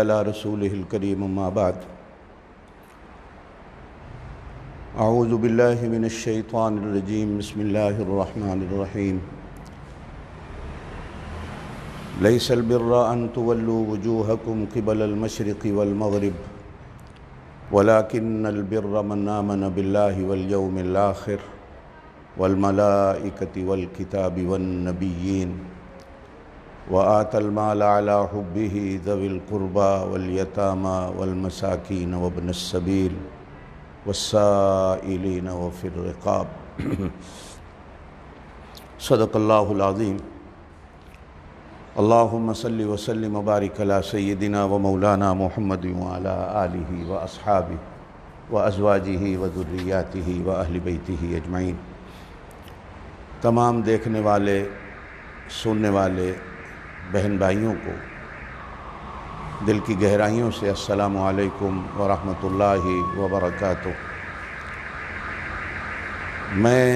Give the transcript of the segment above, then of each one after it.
على رسوله الكريم أما بعد أعوذ بالله من الشيطان الرجيم بسم الله الرحمن الرحيم ليس البر أن تولوا وجوهكم قبل المشرق والمغرب ولكن البر من آمن بالله واليوم الآخر والملائكة والكتاب والنبيين وآتى المال على حبه ذوي القربى واليتامى والمساكين وابن السبيل والسائلين وفي الرقاب صدق الله العظيم اللهم صل وسلم وبارك على سيدنا ومولانا محمد وعلى آله وأصحابه وأزواجه وذرياته وأهل بيته أجمعين۔ تمام دیکھنے والے سننے والے بہن بھائیوں کو دل کی گہرائیوں سے السلام علیکم ورحمۃ اللہ وبرکاتہ۔ میں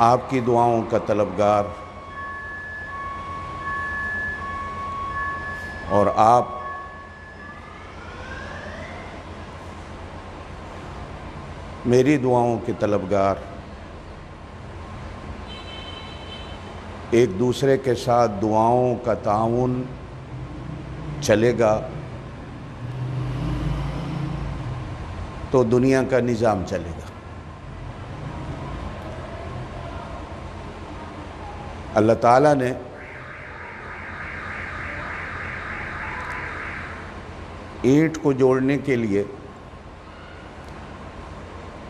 آپ کی دعاؤں کا طلبگار اور آپ میری دعاؤں کے طلبگار ایک دوسرے کے ساتھ دعاؤں کا تعاون چلے گا تو دنیا کا نظام چلے گا۔ اللہ تعالیٰ نے اینٹ کو جوڑنے کے لیے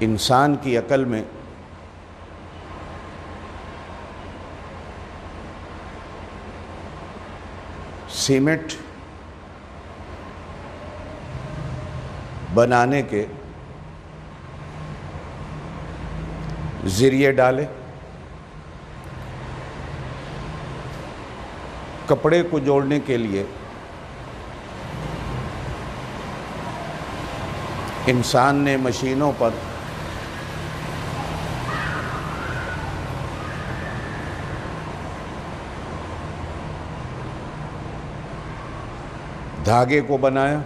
انسان کی عقل میں سیمنٹ بنانے کے ذریعے ڈالے، کپڑے کو جوڑنے کے لیے انسان نے مشینوں پر دھاگے کو بنایا،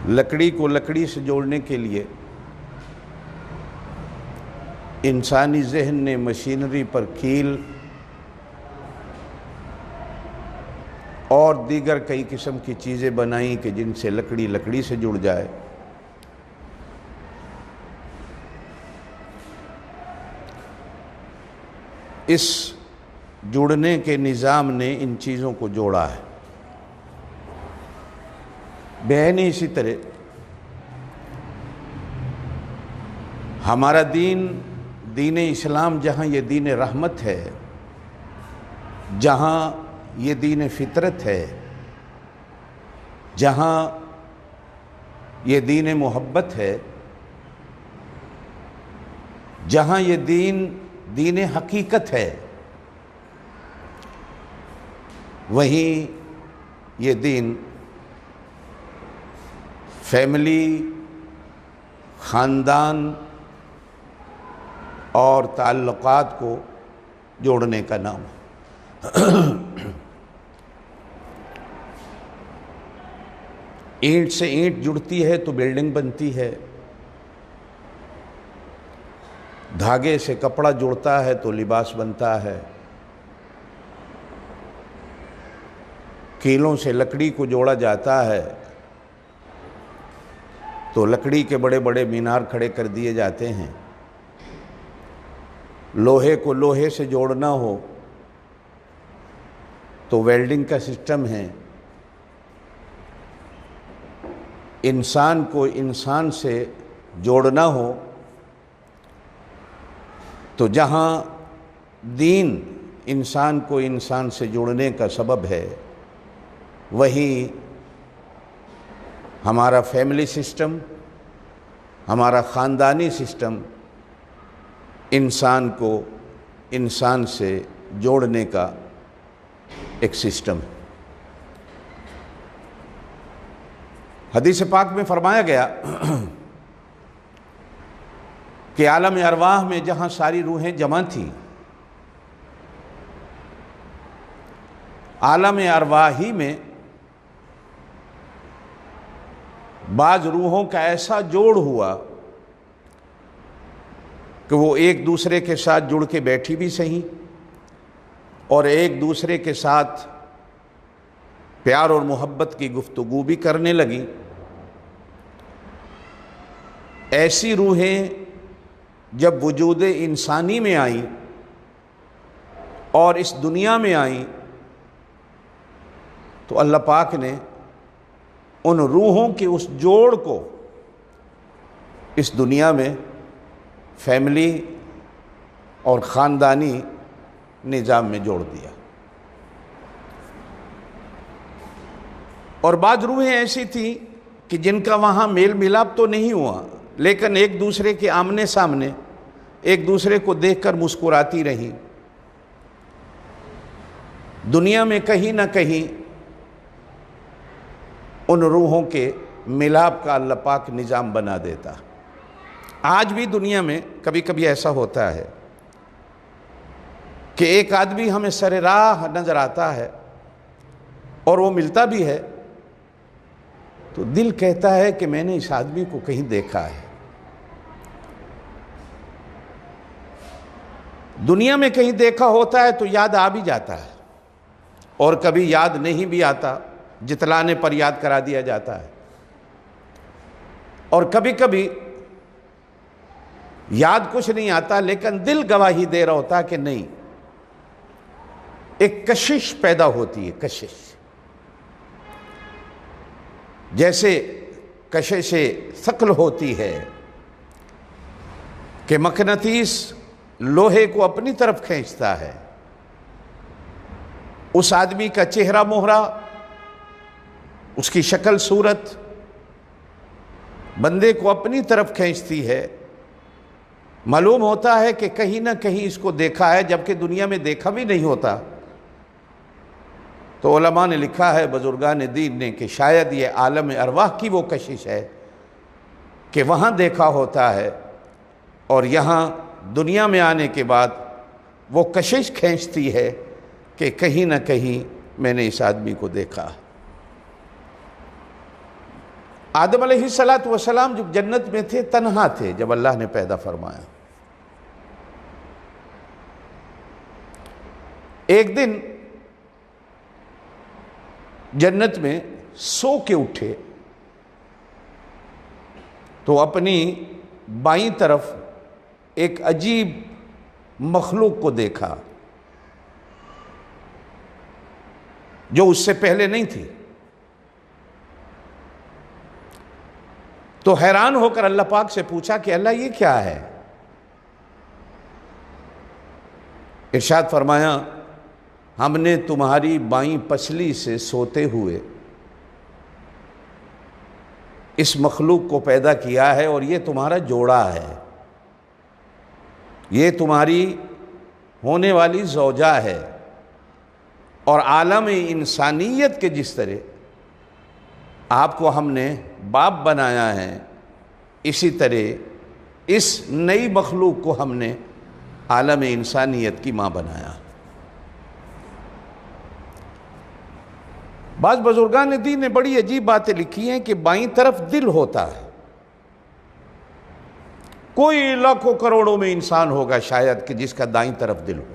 لکڑی کو لکڑی سے جوڑنے کے لیے انسانی ذہن نے مشینری پر کیل اور دیگر کئی قسم کی چیزیں بنائیں کہ جن سے لکڑی لکڑی سے جڑ جائے۔ اس جڑنے کے نظام نے ان چیزوں کو جوڑا ہے۔ بہن اسی طرح ہمارا دین دین اسلام جہاں یہ دین رحمت ہے، جہاں یہ دین فطرت ہے، جہاں یہ دین محبت ہے، جہاں یہ دین حقیقت ہے، وہیں یہ دین فیملی، خاندان اور تعلقات کو جوڑنے کا نام ہے۔ اینٹ سے اینٹ جڑتی ہے تو بلڈنگ بنتی ہے، دھاگے سے کپڑا جڑتا ہے تو لباس بنتا ہے، کیلوں سے لکڑی کو جوڑا جاتا ہے تو لکڑی کے بڑے بڑے مینار کھڑے کر دیے جاتے ہیں۔ لوہے کو لوہے سے جوڑنا ہو تو ویلڈنگ کا سسٹم ہے۔ انسان کو انسان سے جوڑنا ہو تو جہاں دین انسان کو انسان سے جوڑنے کا سبب ہے، وہیں ہمارا فیملی سسٹم، ہمارا خاندانی سسٹم انسان کو انسان سے جوڑنے کا ایک سسٹم ہے۔ حدیث پاک میں فرمایا گیا کہ عالم ارواح میں جہاں ساری روحیں جمع تھیں، عالم ارواحی میں بعض روحوں کا ایسا جوڑ ہوا کہ وہ ایک دوسرے کے ساتھ جڑ کے بیٹھی بھی صحیح اور ایک دوسرے کے ساتھ پیار اور محبت کی گفتگو بھی کرنے لگی۔ ایسی روحیں جب وجود انسانی میں آئیں اور اس دنیا میں آئیں تو اللہ پاک نے ان روحوں کے اس جوڑ کو اس دنیا میں فیملی اور خاندانی نظام میں جوڑ دیا۔ اور بعض روحیں ایسی تھیں کہ جن کا وہاں میل ملاپ تو نہیں ہوا، لیکن ایک دوسرے کے آمنے سامنے ایک دوسرے کو دیکھ کر مسکراتی رہیں۔ دنیا میں کہیں نہ کہیں ان روحوں کے ملاپ کا اللہ پاک نظام بنا دیتا۔ آج بھی دنیا میں کبھی کبھی ایسا ہوتا ہے کہ ایک آدمی ہمیں سر راہ نظر آتا ہے اور وہ ملتا بھی ہے تو دل کہتا ہے کہ میں نے اس آدمی کو کہیں دیکھا ہے۔ دنیا میں کہیں دیکھا ہوتا ہے تو یاد آ بھی جاتا ہے اور کبھی یاد نہیں بھی آتا، جتلانے پر یاد کرا دیا جاتا ہے، اور کبھی کبھی یاد کچھ نہیں آتا لیکن دل گواہی دے رہا ہوتا کہ نہیں، ایک کشش پیدا ہوتی ہے۔ کشش جیسے کشش ثقل ہوتی ہے کہ مقناطیس لوہے کو اپنی طرف کھینچتا ہے، اس آدمی کا چہرہ مہرہ، اس کی شکل صورت بندے کو اپنی طرف کھینچتی ہے۔ معلوم ہوتا ہے کہ کہیں نہ کہیں اس کو دیکھا ہے، جبکہ دنیا میں دیکھا بھی نہیں ہوتا۔ تو علماء نے لکھا ہے، بزرگان دین نے، کہ شاید یہ عالم ارواح کی وہ کشش ہے کہ وہاں دیکھا ہوتا ہے اور یہاں دنیا میں آنے کے بعد وہ کشش کھینچتی ہے کہ کہیں نہ کہیں میں نے اس آدمی کو دیکھا۔ آدم علیہ السلام جب جنت میں تھے تنہا تھے جب اللہ نے پیدا فرمایا۔ ایک دن جنت میں سو کے اٹھے تو اپنی بائیں طرف ایک عجیب مخلوق کو دیکھا جو اس سے پہلے نہیں تھی۔ تو حیران ہو کر اللہ پاک سے پوچھا کہ اللہ یہ کیا ہے؟ ارشاد فرمایا، ہم نے تمہاری بائیں پسلی سے سوتے ہوئے اس مخلوق کو پیدا کیا ہے اور یہ تمہارا جوڑا ہے، یہ تمہاری ہونے والی زوجہ ہے۔ اور عالم انسانیت کے جس طرح آپ کو ہم نے باپ بنایا ہے، اسی طرح اس نئی مخلوق کو ہم نے عالم انسانیت کی ماں بنایا۔ بعض بزرگان دین نے بڑی عجیب باتیں لکھی ہیں کہ بائیں طرف دل ہوتا ہے۔ کوئی لاکھوں کروڑوں میں انسان ہوگا شاید کہ جس کا دائیں طرف دل ہو۔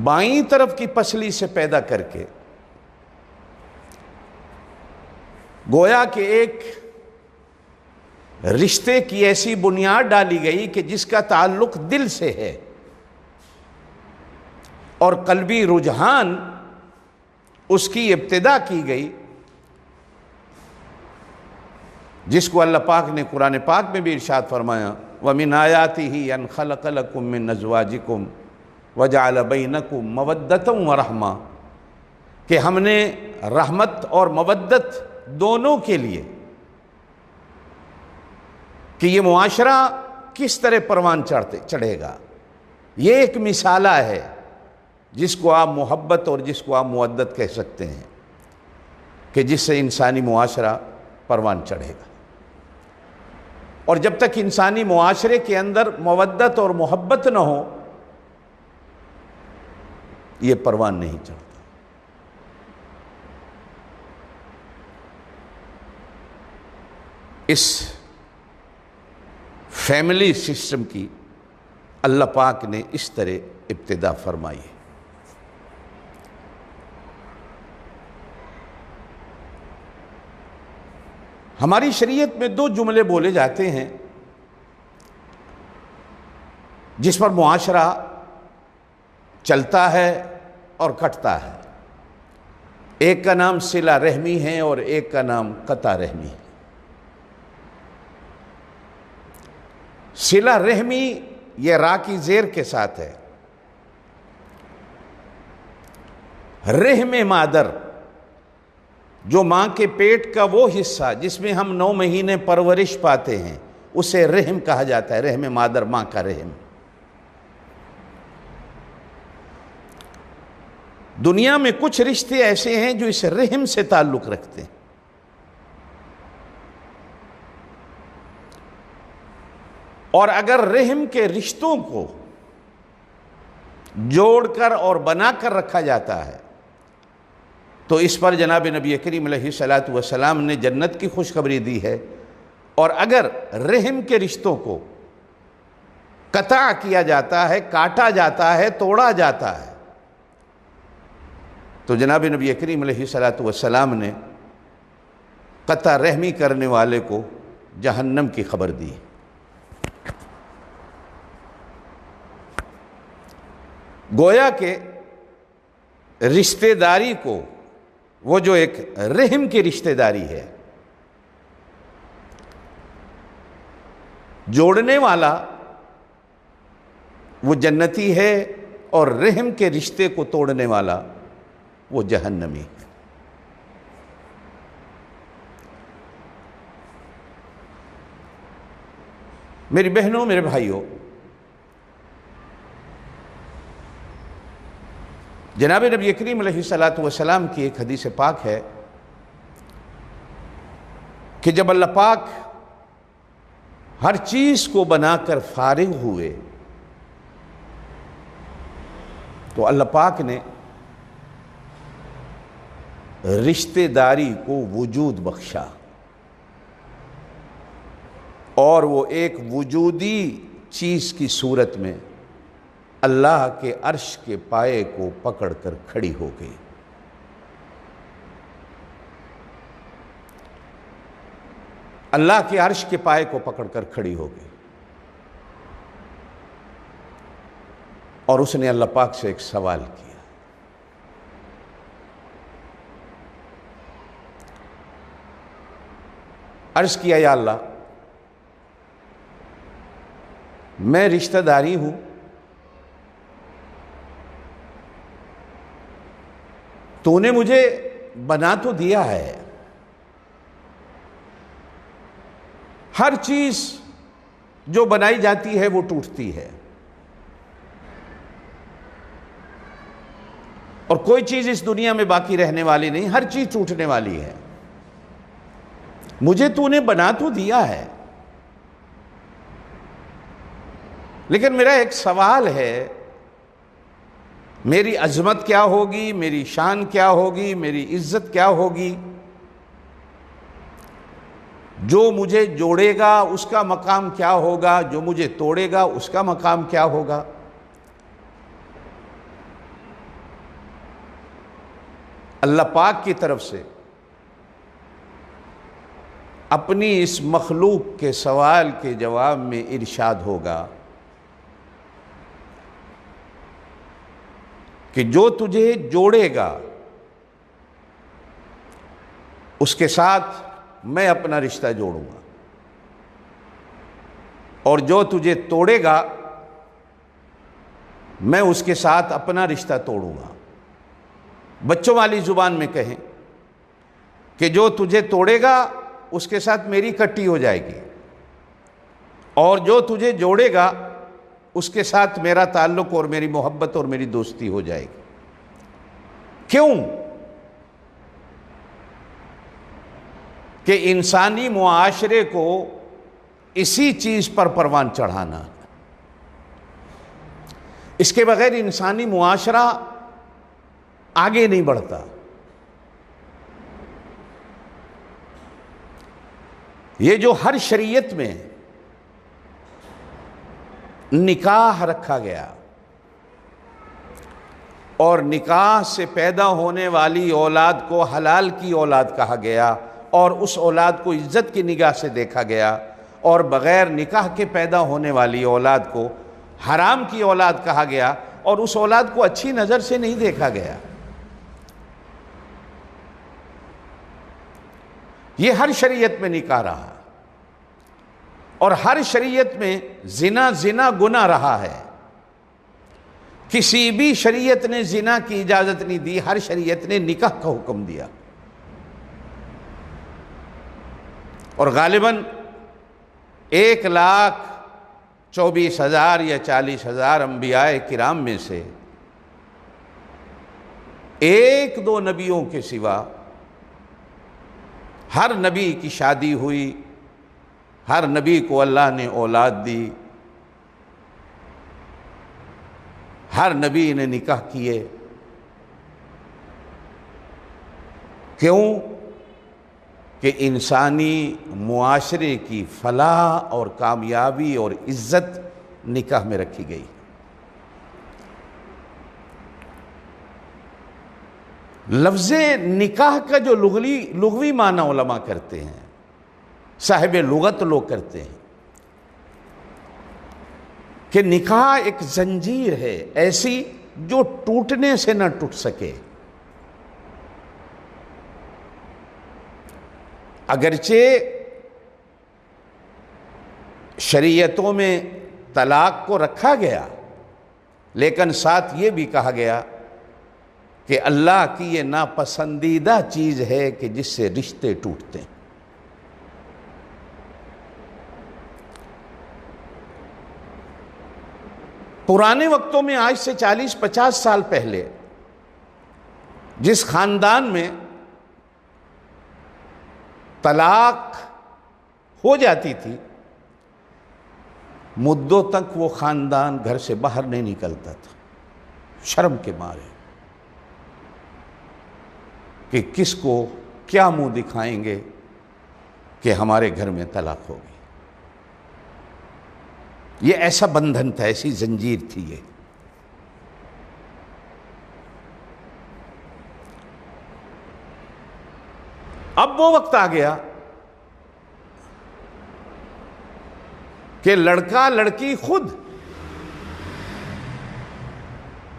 بائیں طرف کی پسلی سے پیدا کر کے گویا کہ ایک رشتے کی ایسی بنیاد ڈالی گئی کہ جس کا تعلق دل سے ہے، اور قلبی رجحان اس کی ابتدا کی گئی، جس کو اللہ پاک نے قرآن پاک میں بھی ارشاد فرمایا، وَمِنْ آيَاتِهِ أَنْ خَلَقَ لَكُم مِّنْ أَزْوَاجِكُمْ وَجَعَلَ بَيْنَكُمْ مَوَدَّةً وَرَحْمَةً، کہ ہم نے رحمت اور مودت دونوں کے لیے، کہ یہ معاشرہ کس طرح پروان چڑھے گا، یہ ایک مثالہ ہے جس کو آپ محبت اور جس کو آپ مودت کہہ سکتے ہیں، کہ جس سے انسانی معاشرہ پروان چڑھے گا۔ اور جب تک انسانی معاشرے کے اندر مودت اور محبت نہ ہو یہ پروان نہیں چڑھتا۔ اس فیملی سسٹم کی اللہ پاک نے اس طرح ابتدا فرمائی ہے۔ ہماری شریعت میں دو جملے بولے جاتے ہیں جس پر معاشرہ چلتا ہے اور کٹتا ہے، ایک کا نام صلہ رحمی ہے اور ایک کا نام قطع رحمی ہے۔ صلہ رحمی یہ را کی زیر کے ساتھ ہے، رحم مادر جو ماں کے پیٹ کا وہ حصہ جس میں ہم 9 مہینے پرورش پاتے ہیں اسے رحم کہا جاتا ہے، رحم مادر، ماں کا رحم۔ دنیا میں کچھ رشتے ایسے ہیں جو اس رحم سے تعلق رکھتے ہیں، اور اگر رحم کے رشتوں کو جوڑ کر اور بنا کر رکھا جاتا ہے تو اس پر جناب نبی کریم علیہ الصلوۃ والسلام نے جنت کی خوشخبری دی ہے، اور اگر رحم کے رشتوں کو قطع کیا جاتا ہے، کاٹا جاتا ہے، توڑا جاتا ہے تو جناب نبی کریم علیہ الصلوۃ والسلام نے قطع رحمی کرنے والے کو جہنم کی خبر دی۔ گویا کہ رشتہ داری کو، وہ جو ایک رحم کی رشتہ داری ہے، جوڑنے والا وہ جنتی ہے اور رحم کے رشتے کو توڑنے والا وہ جہنمی ہے۔ میری بہنوں، میرے بھائیوں، جناب نبی کریم علیہ الصلوۃ والسلام کی ایک حدیث پاک ہے کہ جب اللہ پاک ہر چیز کو بنا کر فارغ ہوئے تو اللہ پاک نے رشتہ داری کو وجود بخشا، اور وہ ایک وجودی چیز کی صورت میں اللہ کے عرش کے پائے کو پکڑ کر کھڑی ہو گئی۔ اللہ کے عرش کے پائے کو پکڑ کر کھڑی ہو گئی، اور اس نے اللہ پاک سے ایک سوال کیا، عرض کیا، یا اللہ، میں رشتہ داری ہوں، تو نے مجھے بنا تو دیا ہے، ہر چیز جو بنائی جاتی ہے وہ ٹوٹتی ہے، اور کوئی چیز اس دنیا میں باقی رہنے والی نہیں، ہر چیز ٹوٹنے والی ہے، مجھے تو نے بنا تو دیا ہے، لیکن میرا ایک سوال ہے، میری عظمت کیا ہوگی، میری شان کیا ہوگی، میری عزت کیا ہوگی؟ جو مجھے جوڑے گا اس کا مقام کیا ہوگا، جو مجھے توڑے گا اس کا مقام کیا ہوگا؟ اللہ پاک کی طرف سے اپنی اس مخلوق کے سوال کے جواب میں ارشاد ہوگا کہ جو تجھے جوڑے گا اس کے ساتھ میں اپنا رشتہ جوڑوں گا، اور جو تجھے توڑے گا میں اس کے ساتھ اپنا رشتہ توڑوں گا۔ بچوں والی زبان میں کہیں کہ جو تجھے توڑے گا اس کے ساتھ میری کٹی ہو جائے گی، اور جو تجھے جوڑے گا اس کے ساتھ میرا تعلق اور میری محبت اور میری دوستی ہو جائے گی۔ کیوں؟ کہ انسانی معاشرے کو اسی چیز پر پروان چڑھانا. اس کے بغیر انسانی معاشرہ آگے نہیں بڑھتا. یہ جو ہر شریعت میں نکاح رکھا گیا اور نکاح سے پیدا ہونے والی اولاد کو حلال کی اولاد کہا گیا اور اس اولاد کو عزت کی نگاہ سے دیکھا گیا، اور بغیر نکاح کے پیدا ہونے والی اولاد کو حرام کی اولاد کہا گیا اور اس اولاد کو اچھی نظر سے نہیں دیکھا گیا. یہ ہر شریعت میں نکاح رہا اور ہر شریعت میں زنا گناہ رہا ہے. کسی بھی شریعت نے زنا کی اجازت نہیں دی، ہر شریعت نے نکاح کا حکم دیا. اور غالباً 1,24,000 یا 40,000 انبیاء کرام میں سے ایک دو نبیوں کے سوا ہر نبی کی شادی ہوئی، ہر نبی کو اللہ نے اولاد دی، ہر نبی نے نکاح کیے. کیوں؟ کہ انسانی معاشرے کی فلاح اور کامیابی اور عزت نکاح میں رکھی گئی. لفظ نکاح کا جو لغوی معنی علماء کرتے ہیں، صاحب لغت لوگ کرتے ہیں کہ نکاح ایک زنجیر ہے ایسی جو ٹوٹنے سے نہ ٹوٹ سکے. اگرچہ شریعتوں میں طلاق کو رکھا گیا، لیکن ساتھ یہ بھی کہا گیا کہ اللہ کی یہ ناپسندیدہ چیز ہے کہ جس سے رشتے ٹوٹتے ہیں. پرانے وقتوں میں، آج سے 40-50 سال پہلے، جس خاندان میں طلاق ہو جاتی تھی، مدتوں تک وہ خاندان گھر سے باہر نہیں نکلتا تھا، شرم کے مارے کہ کس کو کیا منہ دکھائیں گے کہ ہمارے گھر میں طلاق ہوگی. یہ ایسا بندھن تھا، ایسی زنجیر تھی یہ. اب وہ وقت آ گیا کہ لڑکا لڑکی خود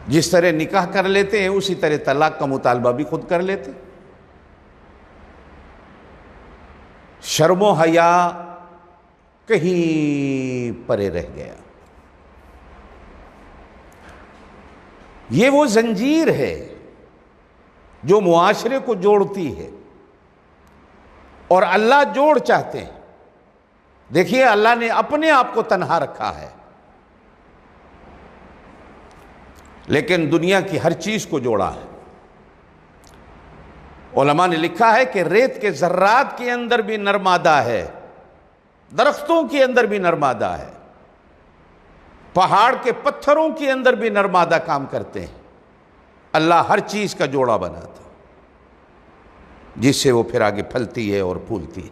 جس طرح نکاح کر لیتے ہیں اسی طرح طلاق کا مطالبہ بھی خود کر لیتے. شرم و حیا کہیں پرے رہ گیا. یہ وہ زنجیر ہے جو معاشرے کو جوڑتی ہے اور اللہ جوڑ چاہتے ہیں. دیکھیے، اللہ نے اپنے آپ کو تنہا رکھا ہے لیکن دنیا کی ہر چیز کو جوڑا ہے. علماء نے لکھا ہے کہ ریت کے ذرات کے اندر بھی نرمادہ ہے، درختوں کے اندر بھی نرمادہ ہے، پہاڑ کے پتھروں کے اندر بھی نرمادہ کام کرتے ہیں. اللہ ہر چیز کا جوڑا بناتا جس سے وہ پھر آگے پھلتی ہے اور پھولتی ہے.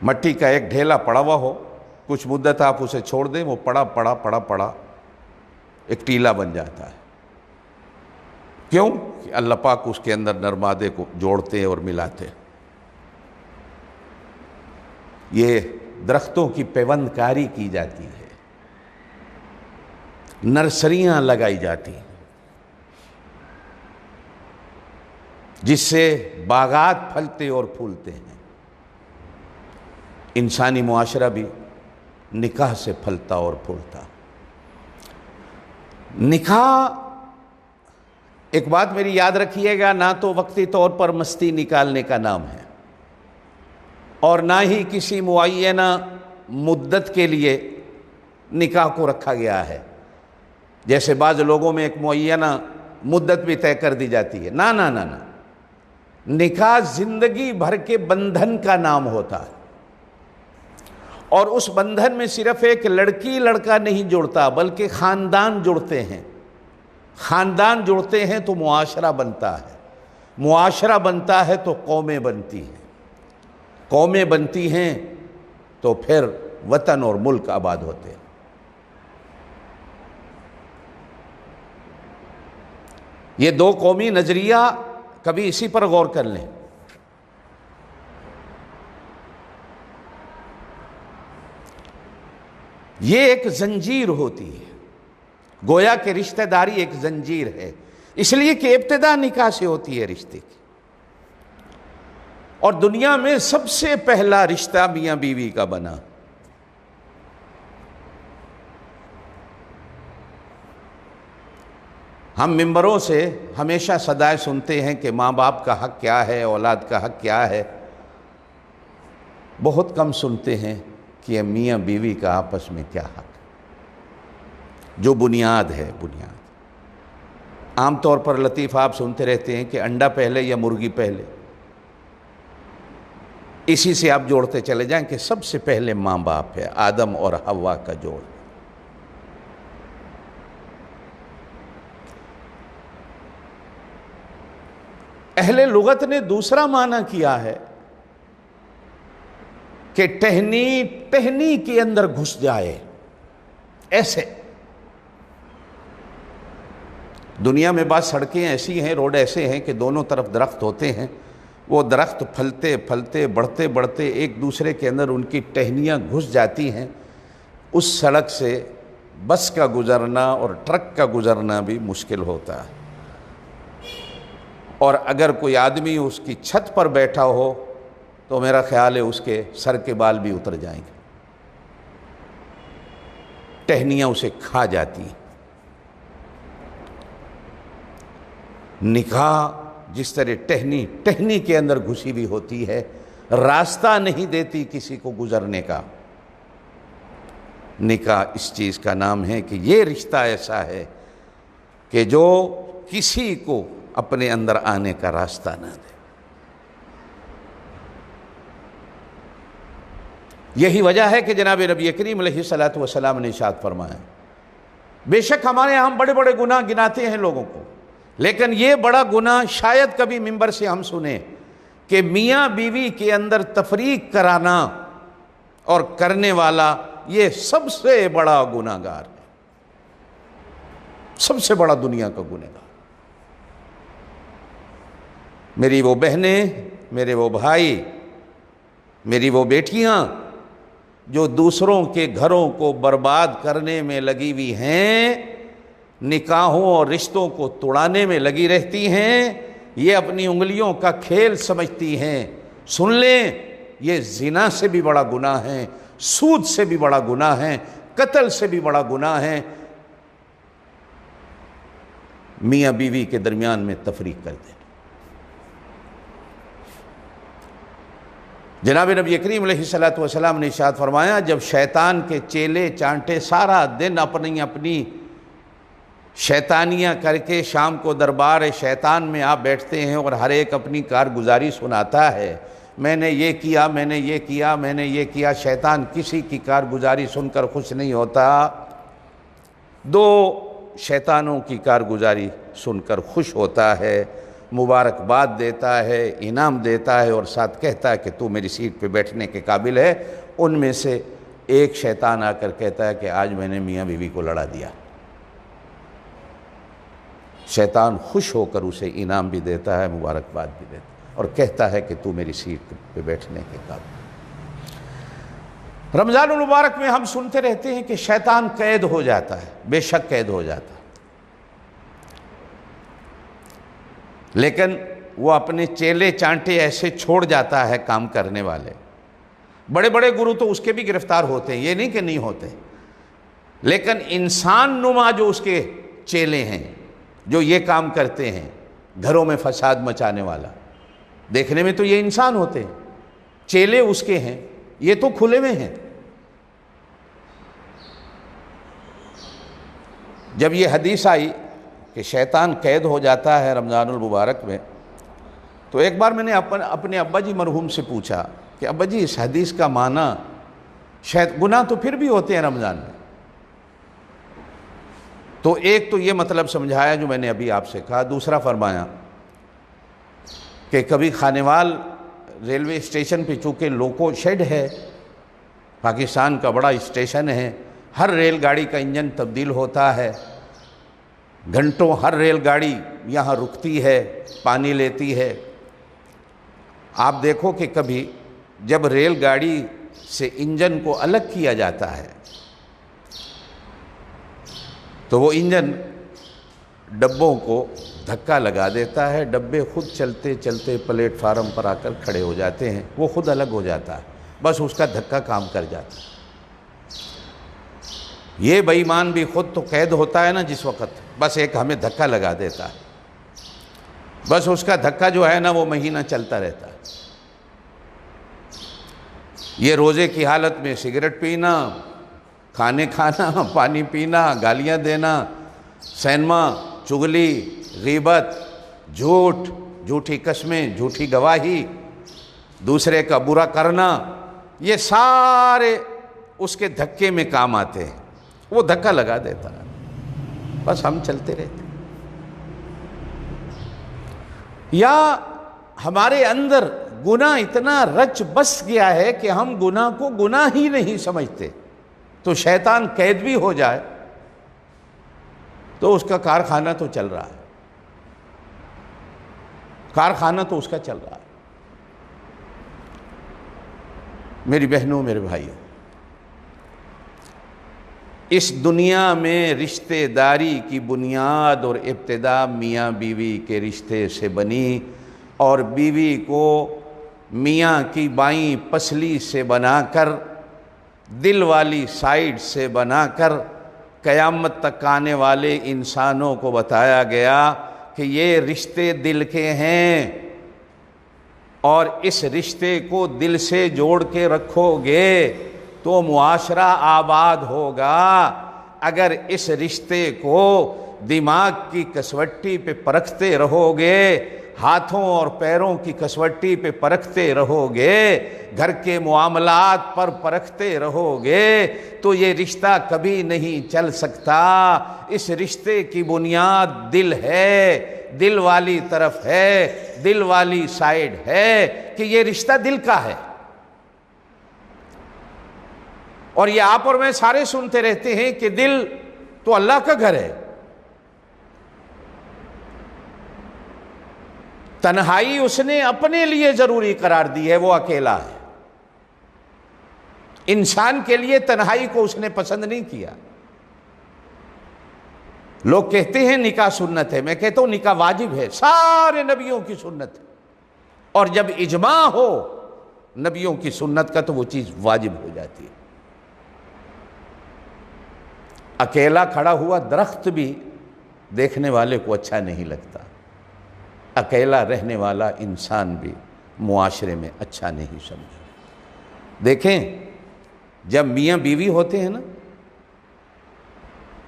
مٹی کا ایک ڈھیلا پڑا ہوا ہو، کچھ مدت آپ اسے چھوڑ دیں، وہ پڑا ایک ٹیلا بن جاتا ہے. کیوں؟ کہ اللہ پاک اس کے اندر نرمادے کو جوڑتے اور ملاتے. یہ درختوں کی پیوند کاری کی جاتی ہے، نرسریاں لگائی جاتی ہیں جس سے باغات پھلتے اور پھولتے ہیں. انسانی معاشرہ بھی نکاح سے پھلتا اور پھولتا. نکاح، ایک بات میری یاد رکھیے گا، نہ تو وقتی طور پر مستی نکالنے کا نام ہے اور نہ ہی کسی معینہ مدت کے لیے نکاح کو رکھا گیا ہے. جیسے بعض لوگوں میں ایک معینہ مدت بھی طے کر دی جاتی ہے. نہ، نکاح زندگی بھر کے بندھن کا نام ہوتا ہے، اور اس بندھن میں صرف ایک لڑکی لڑکا نہیں جڑتا بلکہ خاندان جڑتے ہیں۔ خاندان جڑتے ہیں تو معاشرہ بنتا ہے، معاشرہ بنتا ہے تو قومیں بنتی ہیں، قومیں بنتی ہیں تو پھر وطن اور ملک آباد ہوتے ہیں۔ یہ دو قومی نظریہ کبھی اسی پر غور کر لیں۔ یہ ایک زنجیر ہوتی ہے، گویا کہ رشتہ داری ایک زنجیر ہے، اس لیے کہ ابتدا نکاح سے ہوتی ہے رشتے کی، اور دنیا میں سب سے پہلا رشتہ میاں بیوی کا بنا۔ ہم ممبروں سے ہمیشہ صدائیں سنتے ہیں کہ ماں باپ کا حق کیا ہے، اولاد کا حق کیا ہے، بہت کم سنتے ہیں کہ میاں بیوی کا آپس میں کیا حق ہے، جو بنیاد ہے۔ بنیاد عام طور پر لطیف آپ سنتے رہتے ہیں کہ انڈا پہلے یا مرغی پہلے، اسی سے آپ جوڑتے چلے جائیں کہ سب سے پہلے ماں باپ ہے، آدم اور حوا کا جوڑ۔ اہل لغت نے دوسرا معنی کیا ہے کہ ٹہنی کے اندر گھس جائے، ایسے۔ دنیا میں بعض سڑکیں ایسی ہیں، روڈ ایسے ہیں کہ دونوں طرف درخت ہوتے ہیں، وہ درخت پھلتے پھلتے بڑھتے بڑھتے ایک دوسرے کے اندر ان کی ٹہنیاں گھس جاتی ہیں۔ اس سڑک سے بس کا گزرنا اور ٹرک کا گزرنا بھی مشکل ہوتا ہے، اور اگر کوئی آدمی اس کی چھت پر بیٹھا ہو تو میرا خیال ہے اس کے سر کے بال بھی اتر جائیں گے، ٹہنیاں اسے کھا جاتی ہیں۔ نکاح جس طرح ٹہنی کے اندر گھسی ہوئی ہوتی ہے، راستہ نہیں دیتی کسی کو گزرنے کا، نکاح اس چیز کا نام ہے کہ یہ رشتہ ایسا ہے کہ جو کسی کو اپنے اندر آنے کا راستہ نہ دے۔ یہی وجہ ہے کہ جناب نبی کریم علیہ الصلوۃ والسلام نے ارشاد فرمایا، بے شک ہمارے یہاں ہم بڑے بڑے گناہ گناتے ہیں لوگوں کو، لیکن یہ بڑا گناہ شاید کبھی ممبر سے ہم سنیں کہ میاں بیوی کے اندر تفریق کرانا اور کرنے والا یہ سب سے بڑا گناہ گار ہے، سب سے بڑا دنیا کا گناہ گار۔ میری وہ بہنیں، میرے وہ بھائی، میری وہ بیٹیاں جو دوسروں کے گھروں کو برباد کرنے میں لگی ہوئی ہیں، نکاحوں اور رشتوں کو توڑانے میں لگی رہتی ہیں، یہ اپنی انگلیوں کا کھیل سمجھتی ہیں۔ سن لیں، یہ زنا سے بھی بڑا گناہ ہے، سود سے بھی بڑا گناہ ہے، قتل سے بھی بڑا گناہ ہے، میاں بیوی کے درمیان میں تفریق کر دینا۔ جناب نبی کریم علیہ الصلوۃ والسلام نے ارشاد فرمایا، جب شیطان کے چیلے چانٹے سارا دن اپنی شیطانیاں کر کے شام کو دربار شیطان میں آپ بیٹھتے ہیں اور ہر ایک اپنی کارگزاری سناتا ہے، میں نے یہ کیا، میں نے یہ کیا، میں نے یہ کیا، شیطان کسی کی کارگزاری سن کر خوش نہیں ہوتا، دو شیطانوں کی کارگزاری سن کر خوش ہوتا ہے، مبارکباد دیتا ہے، انعام دیتا ہے، اور ساتھ کہتا ہے کہ تو میری سیٹ پہ بیٹھنے کے قابل ہے۔ ان میں سے ایک شیطان آ کر کہتا ہے کہ آج میں نے میاں بیوی کو لڑا دیا۔ شیطان خوش ہو کر اسے انعام بھی دیتا ہے، مبارکباد بھی دیتا ہے، اور کہتا ہے کہ تو میری سیٹ پہ بیٹھنے کے قابل۔ رمضان المبارک میں ہم سنتے رہتے ہیں کہ شیطان قید ہو جاتا ہے، بے شک قید ہو جاتا ہے، لیکن وہ اپنے چیلے چانٹے ایسے چھوڑ جاتا ہے کام کرنے والے۔ بڑے بڑے گرو تو اس کے بھی گرفتار ہوتے ہیں، یہ نہیں کہ نہیں ہوتے، لیکن انسان نما جو اس کے چیلے ہیں، جو یہ کام کرتے ہیں، گھروں میں فساد مچانے والا، دیکھنے میں تو یہ انسان ہوتے ہیں، چیلے اس کے ہیں، یہ تو کھلے میں ہیں۔ جب یہ حدیث آئی کہ شیطان قید ہو جاتا ہے رمضان المبارک میں، تو ایک بار میں نے اپنے ابا جی مرحوم سے پوچھا کہ ابا جی اس حدیث کا معنی شاید گناہ تو پھر بھی ہوتے ہیں رمضان میں، تو ایک تو یہ مطلب سمجھایا جو میں نے ابھی آپ سے کہا، دوسرا فرمایا کہ کبھی خانیوال ریلوے اسٹیشن پہ چونکہ لوکو شیڈ ہے، پاکستان کا بڑا اسٹیشن ہے، ہر ریل گاڑی کا انجن تبدیل ہوتا ہے، گھنٹوں ہر ریل گاڑی یہاں رکتی ہے، پانی لیتی ہے۔ آپ دیکھو کہ کبھی جب ریل گاڑی سے انجن کو الگ کیا جاتا ہے تو وہ انجن ڈبوں کو دھکا لگا دیتا ہے، ڈبے خود چلتے چلتے پلیٹ فارم پر آ کر کھڑے ہو جاتے ہیں، وہ خود الگ ہو جاتا ہے، بس اس کا دھکا کام کر جاتا ہے۔ یہ بے ایمان بھی خود تو قید ہوتا ہے نا جس وقت، بس ایک ہمیں دھکا لگا دیتا ہے، بس اس کا دھکا جو ہے نا وہ مہینہ چلتا رہتا ہے۔ یہ روزے کی حالت میں سگریٹ پینا، کھانے کھانا، پانی پینا، گالیاں دینا، سینما، چغلی، غیبت، جھوٹ، جھوٹی قسمیں، جھوٹی گواہی، دوسرے کا برا کرنا، یہ سارے اس کے دھکے میں کام آتے ہیں، وہ دھکا لگا دیتا ہے، بس ہم چلتے رہتے ہیں۔ یا ہمارے اندر گناہ اتنا رچ بس گیا ہے کہ ہم گناہ کو گناہ ہی نہیں سمجھتے، تو شیطان قید بھی ہو جائے تو اس کا کارخانہ تو چل رہا ہے، کارخانہ تو اس کا چل رہا ہے۔ میری بہنوں، میرے بھائیوں، اس دنیا میں رشتہ داری کی بنیاد اور ابتدا میاں بیوی کے رشتے سے بنی، اور بیوی کو میاں کی بائیں پسلی سے بنا کر، دل والی سائیڈ سے بنا کر، قیامت تک آنے والے انسانوں کو بتایا گیا کہ یہ رشتے دل کے ہیں، اور اس رشتے کو دل سے جوڑ کے رکھو گے تو معاشرہ آباد ہوگا۔ اگر اس رشتے کو دماغ کی کسوٹی پہ پرکھتے رہو گے، ہاتھوں اور پیروں کی کسوٹی پہ پرکھتے رہو گے، گھر کے معاملات پر پرکھتے رہو گے، تو یہ رشتہ کبھی نہیں چل سکتا۔ اس رشتے کی بنیاد دل ہے، دل والی طرف ہے، دل والی سائیڈ ہے کہ یہ رشتہ دل کا ہے۔ اور یہ آپ اور میں سارے سنتے رہتے ہیں کہ دل تو اللہ کا گھر ہے، تنہائی اس نے اپنے لیے ضروری قرار دی ہے، وہ اکیلا ہے۔ انسان کے لیے تنہائی کو اس نے پسند نہیں کیا۔ لوگ کہتے ہیں نکاح سنت ہے، میں کہتا ہوں نکاح واجب ہے، سارے نبیوں کی سنت ہے، اور جب اجماع ہو نبیوں کی سنت کا تو وہ چیز واجب ہو جاتی ہے۔ اکیلا کھڑا ہوا درخت بھی دیکھنے والے کو اچھا نہیں لگتا، اکیلا رہنے والا انسان بھی معاشرے میں اچھا نہیں سمجھا۔ دیکھیں، جب میاں بیوی ہوتے ہیں نا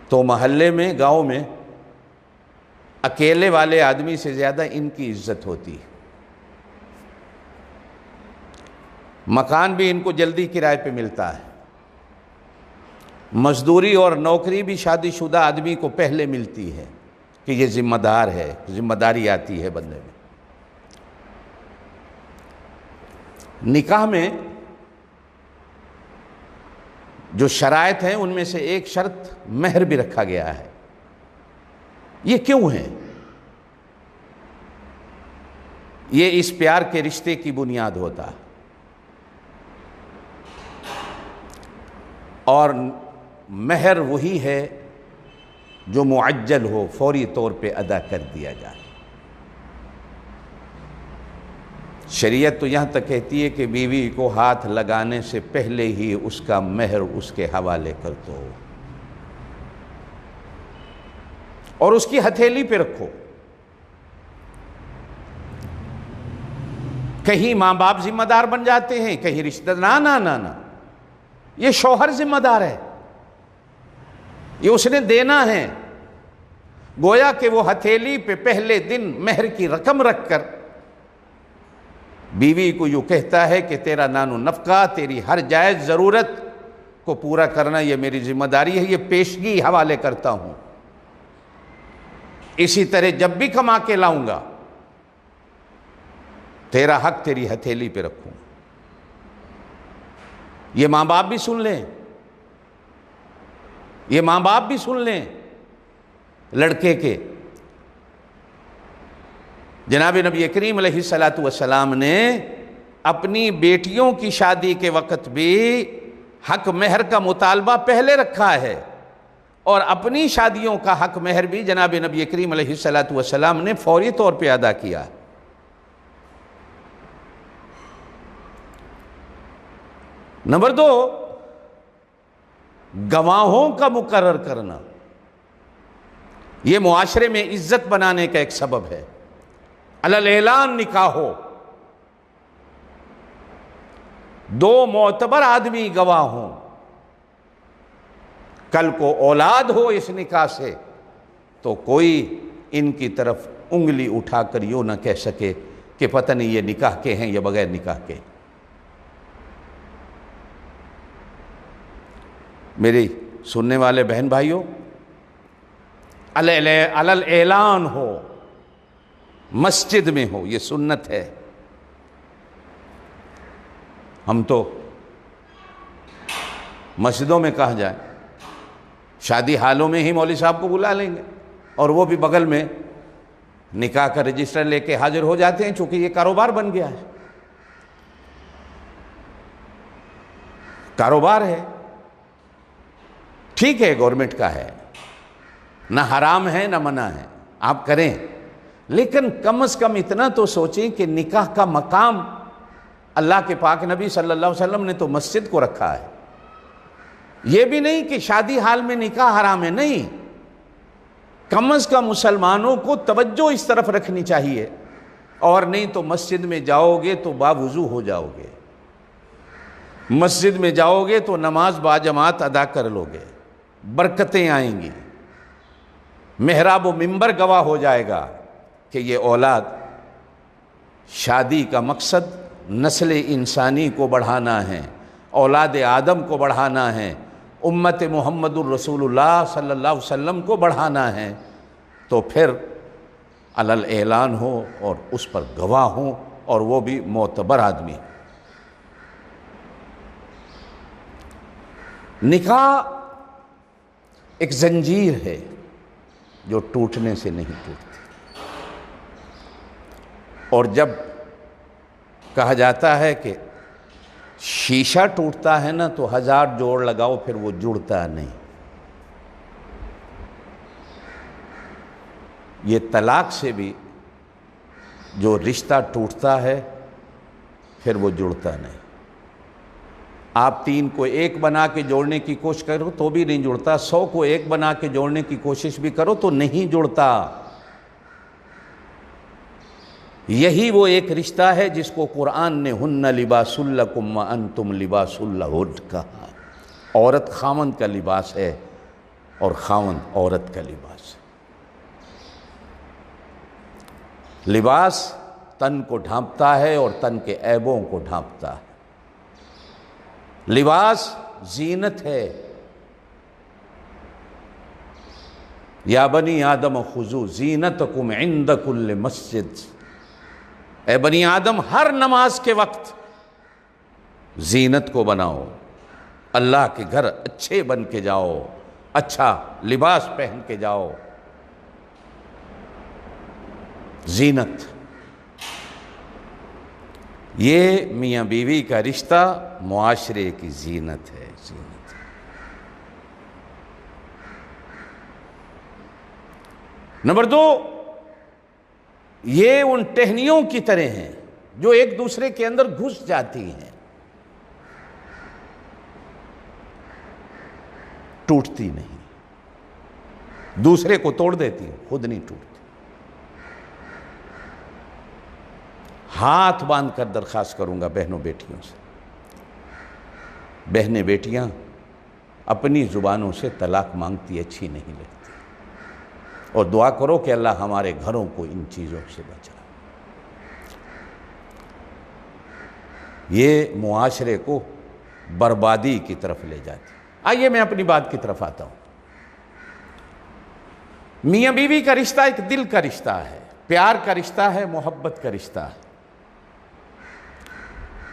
تو محلے میں، گاؤں میں اکیلے والے آدمی سے زیادہ ان کی عزت ہوتی ہے۔ مکان بھی ان کو جلدی کرائے پہ ملتا ہے، مزدوری اور نوکری بھی شادی شدہ آدمی کو پہلے ملتی ہے کہ یہ ذمہ دار ہے، ذمہ داری آتی ہے بندے میں۔ نکاح میں جو شرائط ہیں ان میں سے ایک شرط مہر بھی رکھا گیا ہے۔ یہ کیوں ہے؟ یہ اس پیار کے رشتے کی بنیاد ہوتا ہے، اور مہر وہی ہے جو معجل ہو، فوری طور پہ ادا کر دیا جائے۔ شریعت تو یہاں تک کہتی ہے کہ بیوی کو ہاتھ لگانے سے پہلے ہی اس کا مہر اس کے حوالے کر دو اور اس کی ہتھیلی پہ رکھو۔ کہیں ماں باپ ذمہ دار بن جاتے ہیں، کہیں رشتہ دار، نہ، یہ شوہر ذمہ دار ہے، یہ اس نے دینا ہے۔ گویا کہ وہ ہتھیلی پہ پہلے دن مہر کی رقم رکھ کر بیوی کو یوں کہتا ہے کہ تیرا نان و نفقہ، تیری ہر جائز ضرورت کو پورا کرنا یہ میری ذمہ داری ہے، یہ پیشگی حوالے کرتا ہوں، اسی طرح جب بھی کما کے لاؤں گا تیرا حق تیری ہتھیلی پہ رکھوں۔ یہ ماں باپ بھی سن لیں، یہ ماں باپ بھی سن لیں لڑکے کے۔ جناب نبی کریم علیہ السلام نے اپنی بیٹیوں کی شادی کے وقت بھی حق مہر کا مطالبہ پہلے رکھا ہے، اور اپنی شادیوں کا حق مہر بھی جناب نبی کریم علیہ السلام نے فوری طور پہ ادا کیا۔ نمبر 2، گواہوں کا مقرر کرنا، یہ معاشرے میں عزت بنانے کا ایک سبب ہے۔ علی الاعلان نکاح ہو، 2 معتبر آدمی گواہ ہوں، کل کو اولاد ہو اس نکاح سے تو کوئی ان کی طرف انگلی اٹھا کر یوں نہ کہہ سکے کہ پتہ نہیں یہ نکاح کے ہیں یا بغیر نکاح کے۔ میری سننے والے بہن بھائیوں، علی الاعلان ہو، مسجد میں ہو، یہ سنت ہے۔ ہم تو مسجدوں میں کہاں جائیں، شادی حالوں میں ہی مولوی صاحب کو بلا لیں گے، اور وہ بھی بغل میں نکاح کا رجسٹر لے کے حاضر ہو جاتے ہیں، چونکہ یہ کاروبار بن گیا ہے، کاروبار ہے۔ ٹھیک ہے، گورنمنٹ کا ہے، نہ حرام ہے نہ منع ہے، آپ کریں، لیکن کم از کم اتنا تو سوچیں کہ نکاح کا مقام اللہ کے پاک نبی صلی اللہ علیہ وسلم نے تو مسجد کو رکھا ہے۔ یہ بھی نہیں کہ شادی حال میں نکاح حرام ہے، نہیں، کم از کم مسلمانوں کو توجہ اس طرف رکھنی چاہیے، اور نہیں تو مسجد میں جاؤ گے تو باوضو ہو جاؤ گے، مسجد میں جاؤ گے تو نماز باجماعت ادا کر لو گے، برکتیں آئیں گی، محراب و منبر گواہ ہو جائے گا کہ یہ اولاد، شادی کا مقصد نسل انسانی کو بڑھانا ہے، اولاد آدم کو بڑھانا ہے، امت محمد الرسول اللہ صلی اللہ علیہ وسلم کو بڑھانا ہے، تو پھر علی الاعلان ہو اور اس پر گواہ ہوں، اور وہ بھی معتبر آدمی۔ نکاح ایک زنجیر ہے جو ٹوٹنے سے نہیں ٹوٹتی، اور جب کہا جاتا ہے کہ شیشہ ٹوٹتا ہے نا تو 1000 جوڑ لگاؤ پھر وہ جڑتا نہیں، یہ طلاق سے بھی جو رشتہ ٹوٹتا ہے پھر وہ جڑتا نہیں۔ آپ 3 کو 1 بنا کے جوڑنے کی کوشش کرو تو بھی نہیں جڑتا، 100 کو 1 بنا کے جوڑنے کی کوشش بھی کرو تو نہیں جڑتا۔ یہی وہ ایک رشتہ ہے جس کو قرآن نے ہن لباس لکم وانتم لباس لہن کہا۔ عورت خاوند کا لباس ہے اور خاوند عورت کا لباس ہے۔ لباس تن کو ڈھانپتا ہے اور تن کے عیبوں کو ڈھانپتا ہے، لباس زینت ہے۔ یا بنی آدم خذوا زینتکم عند کل مسجد، اے بنی آدم ہر نماز کے وقت زینت کو بناؤ، اللہ کے گھر اچھے بن کے جاؤ، اچھا لباس پہن کے جاؤ، زینت۔ یہ میاں بیوی کا رشتہ معاشرے کی زینت ہے، زینت۔ نمبر 2، یہ ان ٹہنیوں کی طرح ہیں جو ایک دوسرے کے اندر گھس جاتی ہیں، ٹوٹتی نہیں، دوسرے کو توڑ دیتی ہیں، خود نہیں ٹوٹتی۔ ہاتھ باندھ کر درخواست کروں گا بہنوں بیٹیوں سے، بہنیں بیٹیاں اپنی زبانوں سے طلاق مانگتی اچھی نہیں لگتی، اور دعا کرو کہ اللہ ہمارے گھروں کو ان چیزوں سے بچائے۔ یہ معاشرے کو بربادی کی طرف لے جاتی۔ آئیے میں اپنی بات کی طرف آتا ہوں۔ میاں بیوی کا رشتہ ایک دل کا رشتہ ہے، پیار کا رشتہ ہے، محبت کا رشتہ ہے،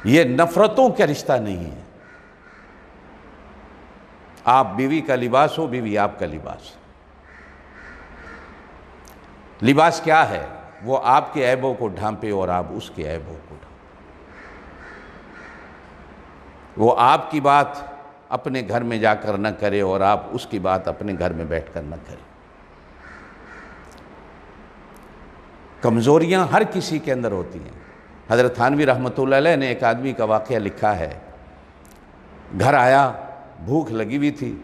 یہ نفرتوں کا رشتہ نہیں ہے۔ آپ بیوی کا لباس ہو، بیوی آپ کا لباس۔ لباس کیا ہے؟ وہ آپ کے عیبوں کو ڈھانپے اور آپ اس کے عیبوں کو ڈھانپے۔ وہ آپ کی بات اپنے گھر میں جا کر نہ کرے اور آپ اس کی بات اپنے گھر میں بیٹھ کر نہ کرے۔ کمزوریاں ہر کسی کے اندر ہوتی ہیں۔ حضرت تھانوی رحمۃ اللہ علیہ نے ایک آدمی کا واقعہ لکھا ہے، گھر آیا، بھوک لگی ہوئی تھی،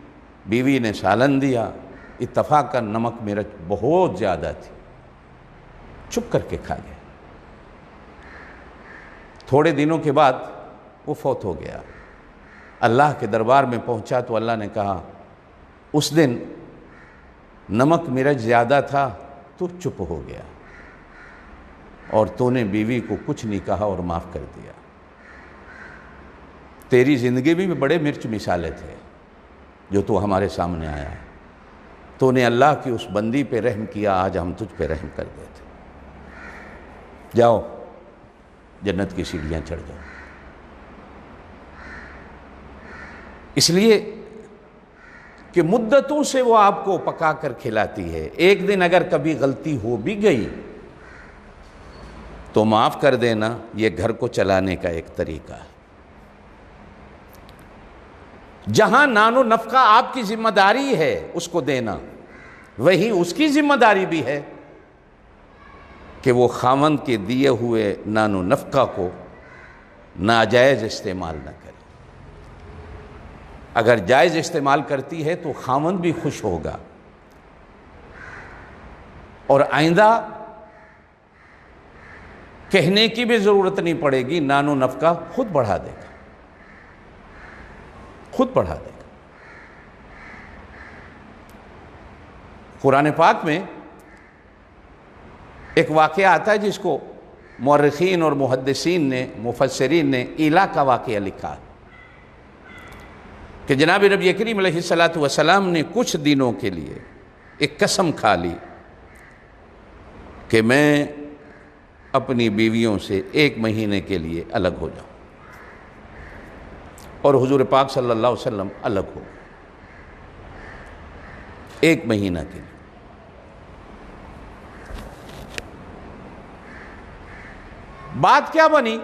بیوی نے سالن دیا، اتفاقاً نمک مرچ بہت زیادہ تھی، چھپ کر کے کھا گیا۔ تھوڑے دنوں کے بعد وہ فوت ہو گیا۔ اللہ کے دربار میں پہنچا تو اللہ نے کہا، اس دن نمک مرچ زیادہ تھا تو چپ ہو گیا، اور تو نے بیوی کو کچھ نہیں کہا اور معاف کر دیا۔ تیری زندگی بھی بڑے مرچ مسالے تھے جو تو ہمارے سامنے آیا ہے، تو نے اللہ کی اس بندی پہ رحم کیا، آج ہم تجھ پہ رحم کر دیتے۔ جاؤ جنت کی سیڑھیاں چڑھ جاؤ۔ اس لیے کہ مدتوں سے وہ آپ کو پکا کر کھلاتی ہے، ایک دن اگر کبھی غلطی ہو بھی گئی تو معاف کر دینا، یہ گھر کو چلانے کا ایک طریقہ ہے۔ جہاں نان و نفقہ آپ کی ذمہ داری ہے اس کو دینا، وہی اس کی ذمہ داری بھی ہے کہ وہ خاوند کے دیے ہوئے نان و نفقہ کو ناجائز استعمال نہ کرے۔ اگر جائز استعمال کرتی ہے تو خاوند بھی خوش ہوگا، اور آئندہ کہنے کی بھی ضرورت نہیں پڑے گی، نان و نفقہ خود بڑھا دے گا، خود بڑھا دے گا۔ قرآن پاک میں ایک واقعہ آتا ہے جس کو مورخین اور محدثین نے، مفسرین نے ایلا کا واقعہ لکھا کہ جناب نبی کریم علیہ السلام نے کچھ دنوں کے لیے ایک قسم کھا لی کہ میں اپنی بیویوں سے 1 مہینے کے لیے الگ ہو جاؤں، اور حضور پاک صلی اللہ علیہ وسلم الگ ہو 1 مہینہ کے لیے۔ بات کیا بنی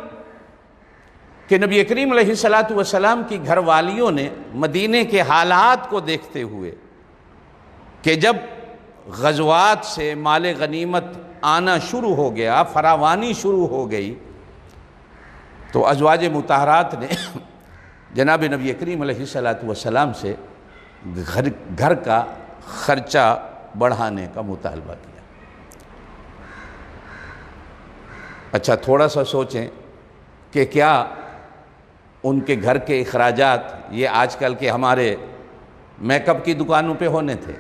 کہ نبی کریم علیہ السلام کی گھر والیوں نے مدینے کے حالات کو دیکھتے ہوئے کہ جب غزوات سے مال غنیمت آنا شروع ہو گیا، فراوانی شروع ہو گئی، تو ازواج مطہرات نے جناب نبی کریم علیہ السلام سے گھر کا خرچہ بڑھانے کا مطالبہ کیا۔ اچھا تھوڑا سا سوچیں کہ کیا ان کے گھر کے اخراجات یہ آج کل کے ہمارے میک اپ کی دکانوں پہ ہونے تھے،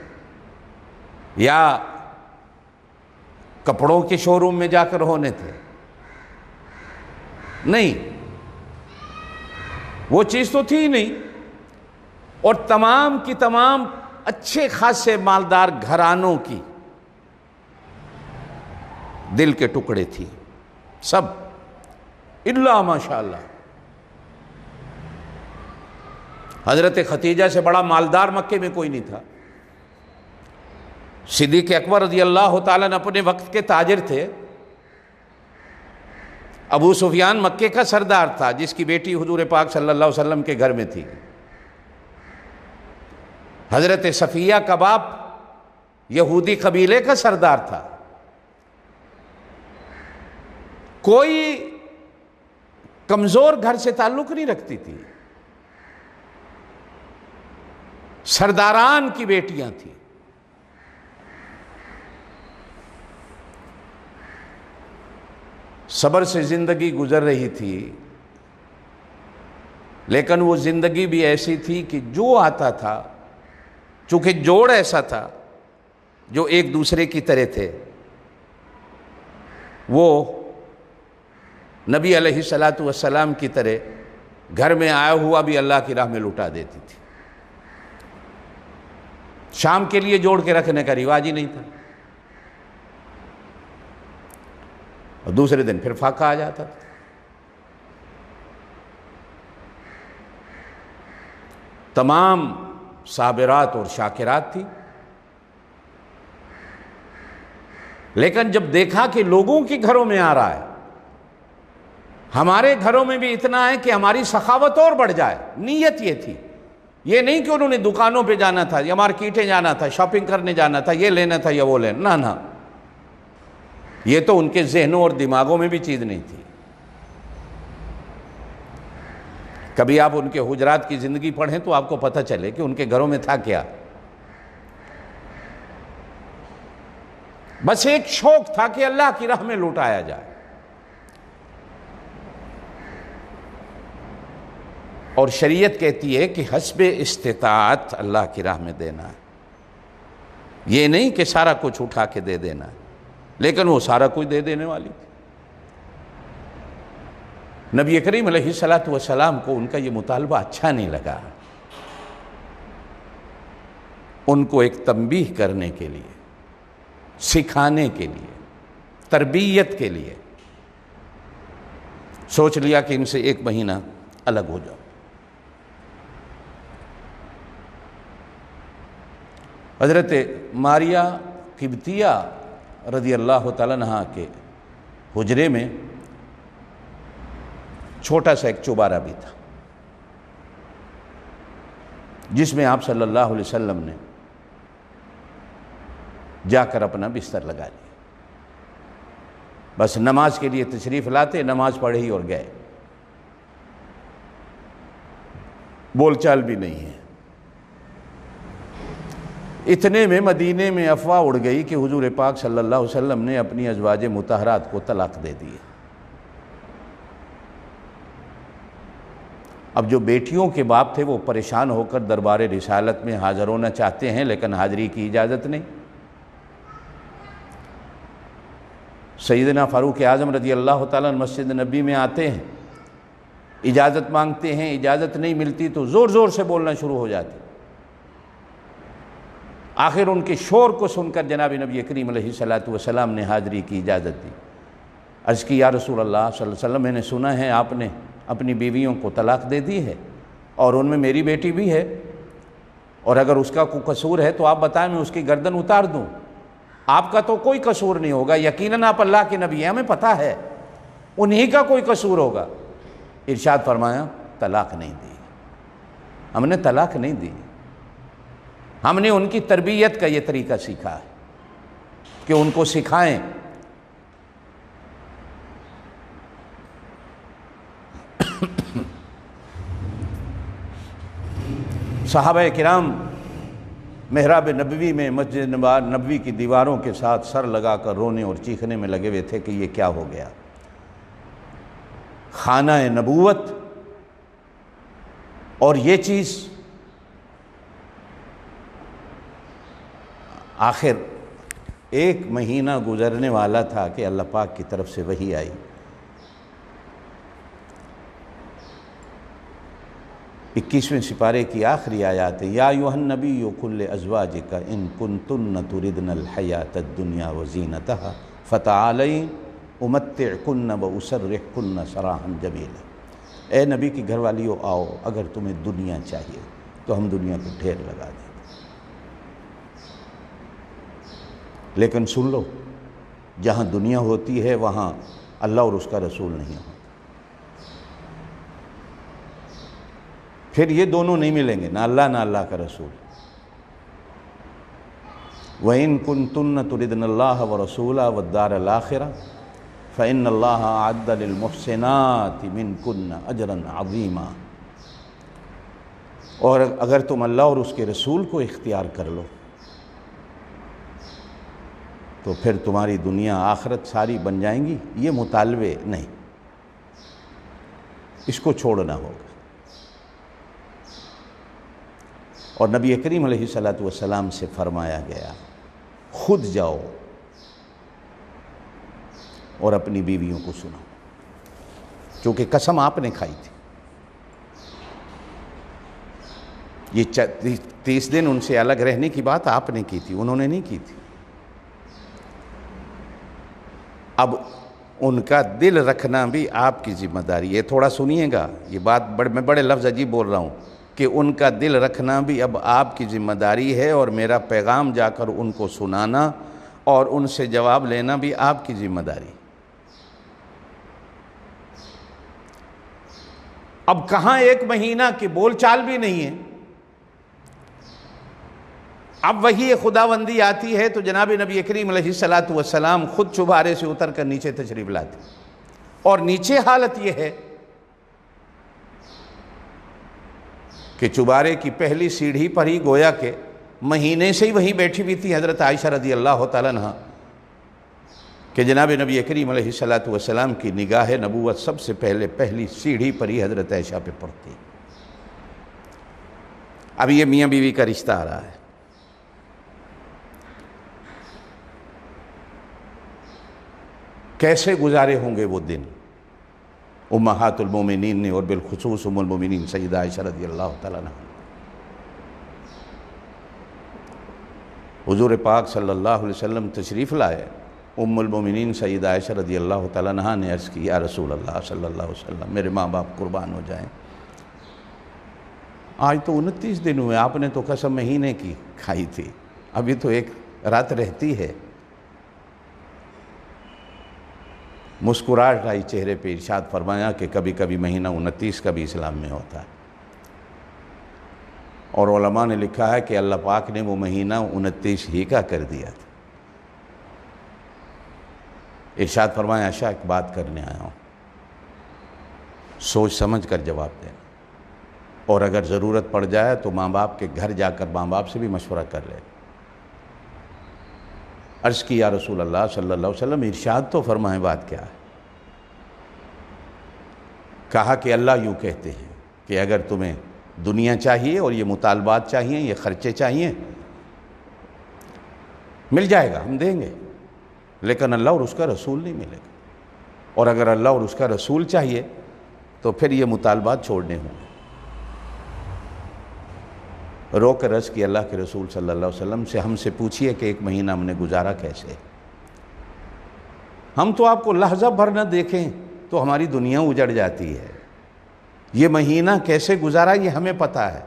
یا کپڑوں کے شو روم میں جا کر ہونے تھے؟ نہیں، وہ چیز تو تھی ہی نہیں، اور تمام کی تمام اچھے خاصے مالدار گھرانوں کی دل کے ٹکڑے تھی سب، الا ماشاءاللہ حضرت ختیجہ سے بڑا مالدار مکے میں کوئی نہیں تھا۔ صدیق اکبر رضی اللہ تعالیٰ نے اپنے وقت کے تاجر تھے۔ ابو سفیان مکے کا سردار تھا جس کی بیٹی حضور پاک صلی اللہ علیہ وسلم کے گھر میں تھی۔ حضرت صفیہ کا باپ یہودی قبیلے کا سردار تھا۔ کوئی کمزور گھر سے تعلق نہیں رکھتی تھی، سرداران کی بیٹیاں تھیں۔ صبر سے زندگی گزر رہی تھی، لیکن وہ زندگی بھی ایسی تھی کہ جو آتا تھا، چونکہ جوڑ ایسا تھا جو ایک دوسرے کی طرح تھے، وہ نبی علیہ الصلوۃ والسلام کی طرح گھر میں آیا ہوا بھی اللہ کی راہ میں لٹا دیتی تھی۔ شام کے لیے جوڑ کے رکھنے کا رواج ہی نہیں تھا، اور دوسرے دن پھر فاقہ آ جاتا تھا۔ تمام صابرات اور شاکرات تھی، لیکن جب دیکھا کہ لوگوں کے گھروں میں آ رہا ہے، ہمارے گھروں میں بھی اتنا ہے کہ ہماری سخاوت اور بڑھ جائے، نیت یہ تھی۔ یہ نہیں کہ انہوں نے دکانوں پہ جانا تھا یا مارکیٹیں جانا تھا، شاپنگ کرنے جانا تھا، یہ لینا تھا یا وہ لینا، نہ یہ تو ان کے ذہنوں اور دماغوں میں بھی چیز نہیں تھی۔ کبھی آپ ان کے حجرات کی زندگی پڑھیں تو آپ کو پتہ چلے کہ ان کے گھروں میں تھا کیا۔ بس ایک شوق تھا کہ اللہ کی راہ میں لوٹایا جائے، اور شریعت کہتی ہے کہ حسب استطاعت اللہ کی راہ میں دینا ہے، یہ نہیں کہ سارا کچھ اٹھا کے دے دینا ہے، لیکن وہ سارا کچھ دے دینے والی تھی۔ نبی کریم علیہ الصلوۃ والسلام کو ان کا یہ مطالبہ اچھا نہیں لگا۔ ان کو ایک تنبیہ کرنے کے لیے، سکھانے کے لیے، تربیت کے لیے سوچ لیا کہ ان سے 1 مہینہ الگ ہو جاؤ۔ حضرت ماریہ قبطیہ رضی اللہ تعالیٰ عنہا کے حجرے میں چھوٹا سا ایک چوبارہ بھی تھا، جس میں آپ صلی اللہ علیہ وسلم نے جا کر اپنا بستر لگا لیا۔ بس نماز کے لیے تشریف لاتے، نماز پڑھی اور گئے، بول چال بھی نہیں ہے۔ اتنے میں مدینے میں افواہ اڑ گئی کہ حضور پاک صلی اللہ علیہ وسلم نے اپنی ازواج مطہرات کو طلاق دے دی۔ اب جو بیٹیوں کے باپ تھے وہ پریشان ہو کر دربار رسالت میں حاضر ہونا چاہتے ہیں، لیکن حاضری کی اجازت نہیں۔ سیدنا فاروق اعظم رضی اللہ تعالیٰ عنہ مسجد نبی میں آتے ہیں، اجازت مانگتے ہیں، اجازت نہیں ملتی تو زور زور سے بولنا شروع ہو جاتے۔ آخر ان کے شور کو سن کر جناب نبی کریم علیہ الصلوۃ والسلام نے حاضری کی اجازت دی۔ عرض کی یا رسول اللہ صلی اللہ علیہ وسلم، میں نے سنا ہے آپ نے اپنی بیویوں کو طلاق دے دی ہے، اور ان میں میری بیٹی بھی ہے، اور اگر اس کا کوئی قصور ہے تو آپ بتائیں، میں اس کی گردن اتار دوں۔ آپ کا تو کوئی قصور نہیں ہوگا، یقیناً آپ اللہ کے نبی ہیں، ہمیں پتہ ہے انہی کا کوئی قصور ہوگا۔ ارشاد فرمایا طلاق نہیں دی، ہم نے طلاق نہیں دی، ہم نے ان کی تربیت کا یہ طریقہ سیکھا ہے کہ ان کو سکھائیں۔ صحابہ کرام محراب نبوی میں مسجد نبوی کی دیواروں کے ساتھ سر لگا کر رونے اور چیخنے میں لگے ہوئے تھے کہ یہ کیا ہو گیا۔ خانہ نبوت اور یہ چیز آخر 1 مہینہ گزرنے والا تھا کہ اللہ پاک کی طرف سے وحی آئی۔ اکیسویں سپارے کی آخری آیات ہے، یا ایھا النبی قل لازواجک ان کنتن تردن الحیاۃ الدنیا وزینتہا فتعالین امتعکن واسرحکن سراحا جمیلا۔ اے نبی کی گھر والیو، آؤ، اگر تمہیں دنیا چاہیے تو ہم دنیا کو ڈھیر لگا دیں، لیکن سن لو، جہاں دنیا ہوتی ہے وہاں اللہ اور اس کا رسول نہیں ہوتا۔ پھر یہ دونوں نہیں ملیں گے، نہ اللہ نہ اللہ کا رسول۔ وَإِن كُنتُنَّ تُرِدْنَ اللَّهَ وَرَسُولَهُ وَالدَّارَ الْآخِرَةَ فَإِنَّ اللَّهَ أَعَدَّ لِلْمُحْسِنَاتِ مِنْكُنَّ أَجْرًا عَظِيمًا۔ اور اگر تم اللہ اور اس کے رسول کو اختیار کر لو تو پھر تمہاری دنیا آخرت ساری بن جائیں گی۔ یہ مطالبے نہیں، اس کو چھوڑنا ہوگا۔ اور نبی کریم علیہ الصلوۃ والسلام سے فرمایا گیا، خود جاؤ اور اپنی بیویوں کو سناؤ۔ کیونکہ قسم آپ نے کھائی تھی. یہ 30 دن ان سے الگ رہنے کی بات آپ نے کی تھی، انہوں نے نہیں کی تھی. اب ان کا دل رکھنا بھی آپ کی ذمہ داری ہے. تھوڑا سنیے گا، یہ بات میں بڑے لفظ عجیب بول رہا ہوں کہ ان کا دل رکھنا بھی اب آپ کی ذمہ داری ہے، اور میرا پیغام جا کر ان کو سنانا اور ان سے جواب لینا بھی آپ کی ذمہ داری. اب کہاں 1 مہینہ کی بول چال بھی نہیں ہے. اب وہی خداوندی آتی ہے تو جناب نبی کریم علیہ السلام خود چوبارے سے اتر کر نیچے تشریف لاتے، اور نیچے حالت یہ ہے کہ چوبارے کی پہلی سیڑھی پر ہی گویا کہ مہینے سے ہی وہیں بیٹھی ہوئی تھی حضرت عائشہ رضی اللہ تعالیٰ عنہ، کہ جناب نبی کریم علیہ السلام کی نگاہ نبوت سب سے پہلی سیڑھی پر ہی حضرت عائشہ پہ پڑتی. اب یہ میاں بیوی کا رشتہ آ رہا ہے. کیسے گزارے ہوں گے وہ دن امہات المومنین نے، اور بالخصوص ام المومنین سیدہ عائشہ رضی اللہ تعالیٰ عنہ. حضور پاک صلی اللہ علیہ وسلم تشریف لائے. ام المومنین سیدہ عائشہ رضی اللہ تعالیٰ عنہ نے عرض کی، یا رسول اللہ صلی اللہ علیہ وسلم، میرے ماں باپ قربان ہو جائیں، آج تو 29 دن ہوئے، آپ نے تو قسم مہینے کی کھائی تھی، ابھی تو 1 رات رہتی ہے. مسکراہٹ آئی چہرے پہ. ارشاد فرمایا کہ کبھی کبھی مہینہ 29 کا بھی اسلام میں ہوتا ہے، اور علماء نے لکھا ہے کہ اللہ پاک نے وہ مہینہ 29 ہی کا کر دیا تھا. ارشاد فرمایا، عائشہ ایک بات کرنے آیا ہوں، سوچ سمجھ کر جواب دینا، اور اگر ضرورت پڑ جائے تو ماں باپ کے گھر جا کر ماں باپ سے بھی مشورہ کر لے. عرض کی، یا رسول اللہ صلی اللہ علیہ وسلم، ارشاد تو فرمائیں، بات کیا ہے؟ کہا کہ اللہ یوں کہتے ہیں کہ اگر تمہیں دنیا چاہیے اور یہ مطالبات چاہیے، یہ خرچے چاہیے، مل جائے گا، ہم دیں گے، لیکن اللہ اور اس کا رسول نہیں ملے گا. اور اگر اللہ اور اس کا رسول چاہیے تو پھر یہ مطالبات چھوڑنے ہوں گے. رو کر عرض کی، اللہ کے رسول صلی اللہ علیہ وسلم سے ہم سے پوچھئے کہ 1 مہینہ ہم نے گزارا کیسے. ہم تو آپ کو لحظہ بھر نہ دیکھیں تو ہماری دنیا اجڑ جاتی ہے. یہ مہینہ کیسے گزارا یہ ہمیں پتہ ہے.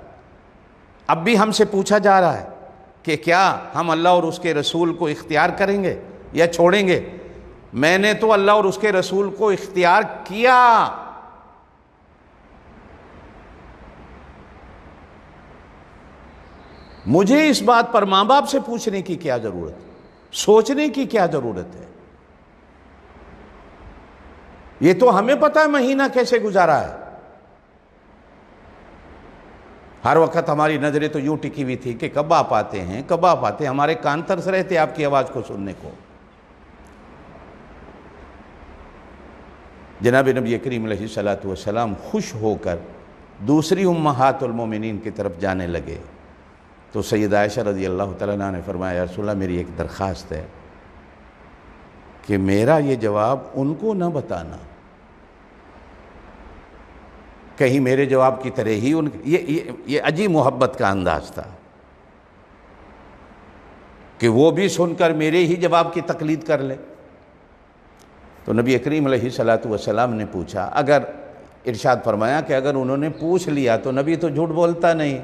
اب بھی ہم سے پوچھا جا رہا ہے کہ کیا ہم اللہ اور اس کے رسول کو اختیار کریں گے یا چھوڑیں گے. میں نے تو اللہ اور اس کے رسول کو اختیار کیا. مجھے اس بات پر ماں باپ سے پوچھنے کی کیا ضرورت ہے، سوچنے کی کیا ضرورت ہے. یہ تو ہمیں پتہ ہے مہینہ کیسے گزارا ہے. ہر وقت ہماری نظریں تو یوں ٹکی ہوئی تھی کہ کب آپ آتے ہیں، کب آپ آتے ہیں. ہمارے کان ترس رہے تھے آپ کی آواز کو سننے کو. جناب نبی کریم علیہ السلام خوش ہو کر دوسری امہات المومنین کی طرف جانے لگے تو سیدہ عائشہ رضی اللہ تعالیٰ عنہ نے فرمایا، یا رسول اللہ، میری ایک درخواست ہے کہ میرا یہ جواب ان کو نہ بتانا، کہیں میرے جواب کی طرح ہی یہ عجیب محبت کا انداز تھا کہ وہ بھی سن کر میرے ہی جواب کی تقلید کر لے. تو نبی کریم علیہ السلام نے پوچھا، اگر ارشاد فرمایا کہ اگر انہوں نے پوچھ لیا تو نبی تو جھوٹ بولتا نہیں،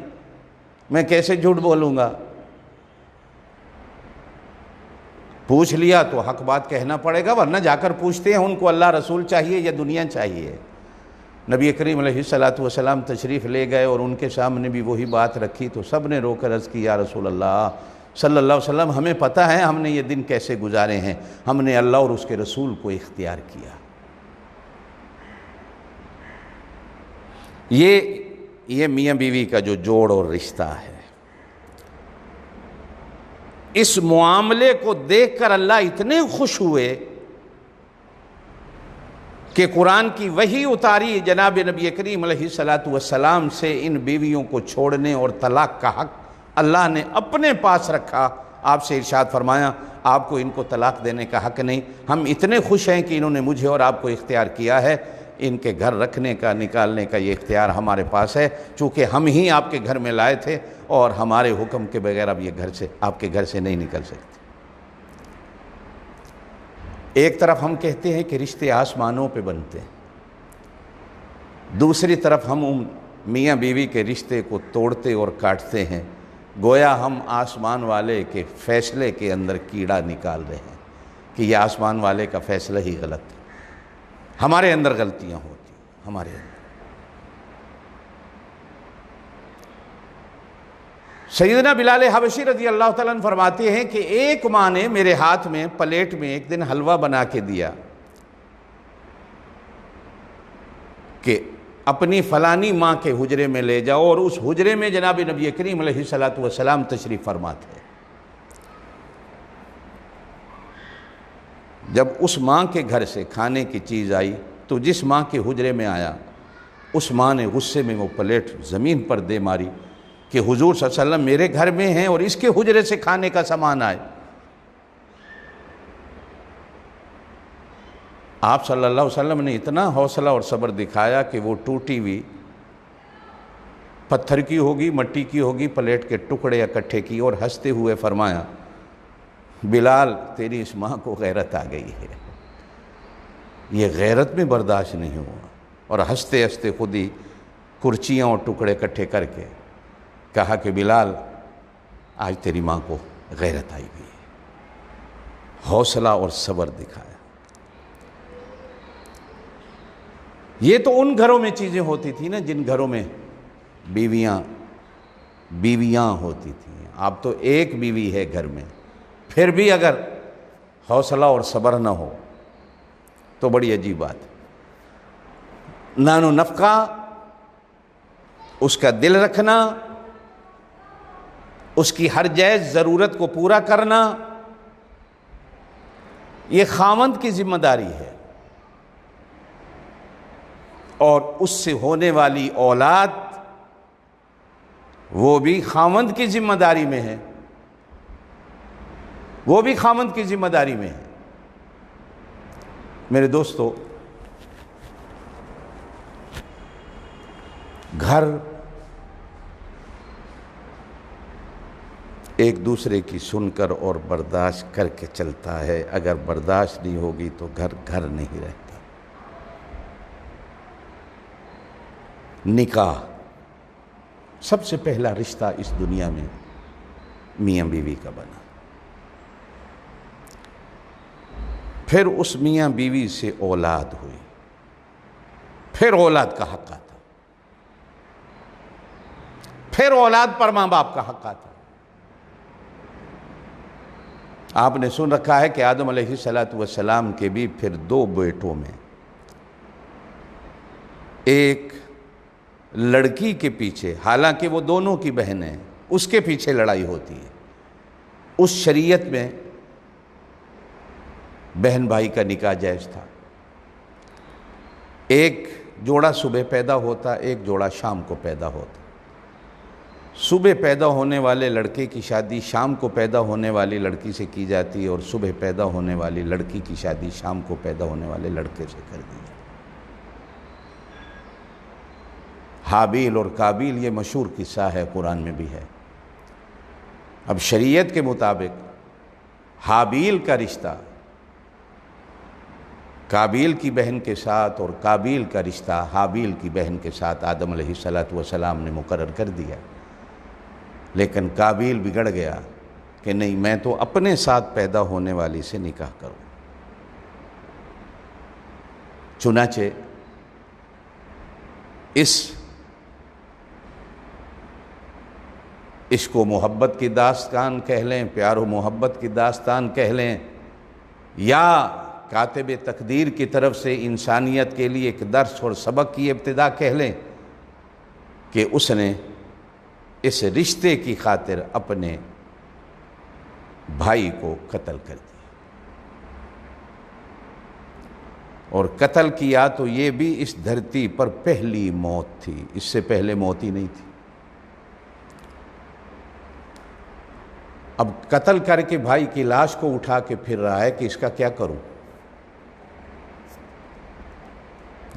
میں کیسے جھوٹ بولوں گا. پوچھ لیا تو حق بات کہنا پڑے گا، ورنہ جا کر پوچھتے ہیں ان کو اللہ رسول چاہیے یا دنیا چاہیے. نبی کریم علیہ السلام تشریف لے گئے اور ان کے سامنے بھی وہی بات رکھی تو سب نے رو کر عرض کی، یا رسول اللہ صلی اللہ علیہ وسلم، ہمیں پتہ ہے ہم نے یہ دن کیسے گزارے ہیں، ہم نے اللہ اور اس کے رسول کو اختیار کیا. یہ میاں بیوی کا جو جوڑ اور رشتہ ہے، اس معاملے کو دیکھ کر اللہ اتنے خوش ہوئے کہ قرآن کی وحی اتاری جناب نبی کریم علیہ السلام سے ان بیویوں کو چھوڑنے اور طلاق کا حق اللہ نے اپنے پاس رکھا. آپ سے ارشاد فرمایا، آپ کو ان کو طلاق دینے کا حق نہیں. ہم اتنے خوش ہیں کہ انہوں نے مجھے اور آپ کو اختیار کیا ہے ان کے گھر رکھنے کا نکالنے کا یہ اختیار ہمارے پاس ہے، چونکہ ہم ہی آپ کے گھر میں لائے تھے اور ہمارے حکم کے بغیر اب یہ آپ کے گھر سے نہیں نکل سکتے۔ ایک طرف ہم کہتے ہیں کہ رشتے آسمانوں پہ بنتے ہیں، دوسری طرف ہم میاں بیوی کے رشتے کو توڑتے اور کاٹتے ہیں، گویا ہم آسمان والے کے فیصلے کے اندر کیڑا نکال رہے ہیں کہ یہ آسمان والے کا فیصلہ ہی غلط ہے۔ ہمارے اندر غلطیاں ہوتی ہیں، ہمارے اندر۔ سیدنا بلال حبشی رضی اللہ تعالیٰ عنہ فرماتے ہیں کہ ایک ماں نے میرے ہاتھ میں پلیٹ میں ایک دن حلوہ بنا کے دیا کہ اپنی فلانی ماں کے حجرے میں لے جاؤ، اور اس حجرے میں جناب نبی کریم علیہ السلام تشریف فرما تھے۔ جب اس ماں کے گھر سے کھانے کی چیز آئی تو جس ماں کے حجرے میں آیا، اس ماں نے غصے میں وہ پلیٹ زمین پر دے ماری کہ حضور صلی اللہ علیہ وسلم میرے گھر میں ہیں اور اس کے حجرے سے کھانے کا سامان آئے۔ آپ صلی اللہ علیہ وسلم نے اتنا حوصلہ اور صبر دکھایا کہ وہ ٹوٹی ہوئی پتھر کی ہوگی، مٹی کی ہوگی، پلیٹ کے ٹکڑے اکٹھے کی اور ہنستے ہوئے فرمایا، بلال تیری اس ماں کو غیرت آ گئی ہے، یہ غیرت میں برداشت نہیں ہوا، اور ہنستے ہنستے خود ہی کرچیاں اور ٹکڑے اکٹھے کر کے کہا کہ بلال آج تیری ماں کو غیرت آئی گئی ہے۔ حوصلہ اور صبر دکھایا۔ یہ تو ان گھروں میں چیزیں ہوتی تھی نا جن گھروں میں بیویاں ہوتی تھیں۔ اب تو ایک بیوی ہے گھر میں، پھر بھی اگر حوصلہ اور صبر نہ ہو تو بڑی عجیب بات ہے۔ نان و نفقہ، اس کا دل رکھنا، اس کی ہر جائز ضرورت کو پورا کرنا، یہ خاوند کی ذمہ داری ہے، اور اس سے ہونے والی اولاد وہ بھی خاوند کی ذمہ داری میں ہے، وہ بھی خاوند کی ذمہ داری میں ہے۔ میرے دوستو، گھر ایک دوسرے کی سن کر اور برداشت کر کے چلتا ہے، اگر برداشت نہیں ہوگی تو گھر گھر نہیں رہتا۔ نکاح سب سے پہلا رشتہ اس دنیا میں میاں بیوی کا بنا، پھر اس میاں بیوی سے اولاد ہوئی، پھر اولاد کا حق آتا، پھر اولاد پر ماں باپ کا حق آتا۔ آپ نے سن رکھا ہے کہ آدم علیہ السلام کے بھی پھر 2 بیٹوں میں، ایک لڑکی کے پیچھے، حالانکہ وہ دونوں کی بہن ہیں، اس کے پیچھے لڑائی ہوتی ہے۔ اس شریعت میں بہن بھائی کا نکاح جائز تھا، ایک جوڑا صبح پیدا ہوتا، ایک جوڑا شام کو پیدا ہوتا۔ صبح پیدا ہونے والے لڑکے کی شادی شام کو پیدا ہونے والی لڑکی سے کی جاتی، اور صبح پیدا ہونے والی لڑکی کی شادی شام کو پیدا ہونے والے لڑکے سے کر دی جاتی۔ حابیل اور قابیل، یہ مشہور قصہ ہے، قرآن میں بھی ہے۔ اب شریعت کے مطابق حابیل کا رشتہ قابیل کی بہن کے ساتھ اور قابیل کا رشتہ حابیل کی بہن کے ساتھ آدم علیہ السلام نے مقرر کر دیا، لیکن قابیل بگڑ گیا کہ نہیں، میں تو اپنے ساتھ پیدا ہونے والی سے نکاح کروں۔ چنانچہ اس کو محبت کی داستان کہہ لیں، پیار و محبت کی داستان کہہ لیں، یا کاتب تقدیر کی طرف سے انسانیت کے لیے ایک درس اور سبق کی ابتدا کہہ لیں کہ اس نے اس رشتے کی خاطر اپنے بھائی کو قتل کر دیا، اور قتل کیا تو یہ بھی اس دھرتی پر پہلی موت تھی، اس سے پہلے موت ہی نہیں تھی۔ اب قتل کر کے بھائی کی لاش کو اٹھا کے پھر رہا ہے کہ اس کا کیا کروں۔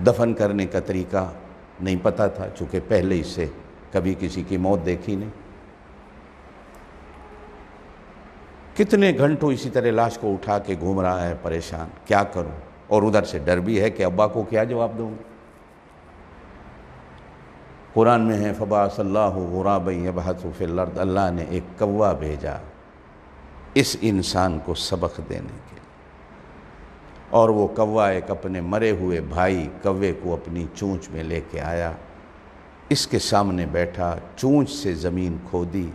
دفن کرنے کا طریقہ نہیں پتہ تھا، چونکہ پہلے اس سے کبھی کسی کی موت دیکھی نہیں۔ کتنے گھنٹوں اسی طرح لاش کو اٹھا کے گھوم رہا ہے پریشان، کیا کروں، اور ادھر سے ڈر بھی ہے کہ ابا کو کیا جواب دوں۔ قرآن میں ہے فَبَعَثَ اللَّهُ غُرَابًا يَبْحَثُ فِي الْأَرْضِ، اللہ نے ایک کوا بھیجا اس انسان کو سبق دینے کے لیے، اور وہ کوا ایک اپنے مرے ہوئے بھائی کوے کو اپنی چونچ میں لے کے آیا، اس کے سامنے بیٹھا، چونچ سے زمین کھودی،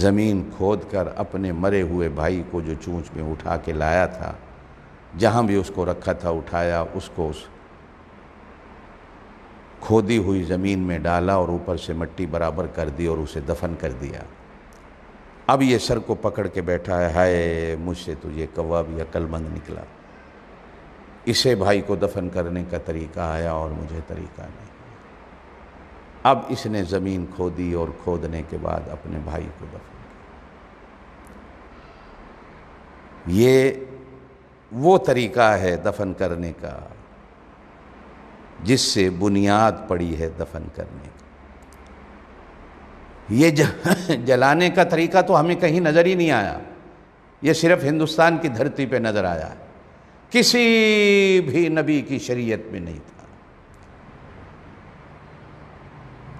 زمین کھود کر اپنے مرے ہوئے بھائی کو جو چونچ میں اٹھا کے لایا تھا، جہاں بھی اس کو رکھا تھا اٹھایا، اس کو اس کھودی ہوئی زمین میں ڈالا اور اوپر سے مٹی برابر کر دی اور اسے دفن کر دیا۔ اب یہ سر کو پکڑ کے بیٹھا ہے، ہائے مجھ سے تو یہ کوا بھی عقل مند نکلا، اسے بھائی کو دفن کرنے کا طریقہ آیا اور مجھے طریقہ نہیں۔ اب اس نے زمین کھودی اور کھودنے کے بعد اپنے بھائی کو دفن کیا۔ یہ وہ طریقہ ہے دفن کرنے کا جس سے بنیاد پڑی ہے دفن کرنے کی۔ یہ جلانے کا طریقہ تو ہمیں کہیں نظر ہی نہیں آیا، یہ صرف ہندوستان کی دھرتی پہ نظر آیا ہے، کسی بھی نبی کی شریعت میں نہیں تھا۔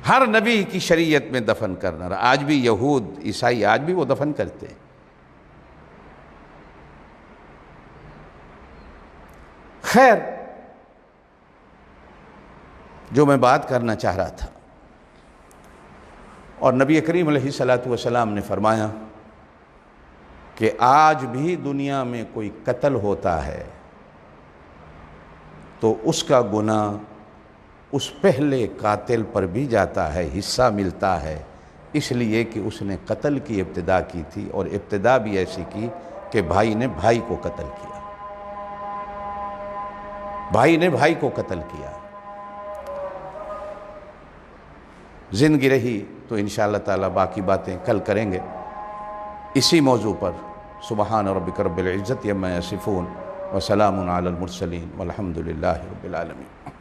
ہر نبی کی شریعت میں دفن کرنا رہا، آج بھی یہود عیسائی آج بھی وہ دفن کرتے ہیں۔ خیر، جو میں بات کرنا چاہ رہا تھا، اور نبی کریم علیہ السلام نے فرمایا کہ آج بھی دنیا میں کوئی قتل ہوتا ہے تو اس کا گناہ اس پہلے قاتل پر بھی جاتا ہے، حصہ ملتا ہے، اس لیے کہ اس نے قتل کی ابتدا کی تھی، اور ابتدا بھی ایسی کی کہ بھائی نے بھائی کو قتل کیا، بھائی نے بھائی کو قتل کیا۔ زندگی رہی تو انشاءاللہ تعالی باقی باتیں کل کریں گے اسی موضوع پر۔ سبحان ربک رب العزت عما یصفون وسلام علی المرسلین والحمد للہ رب العالمین۔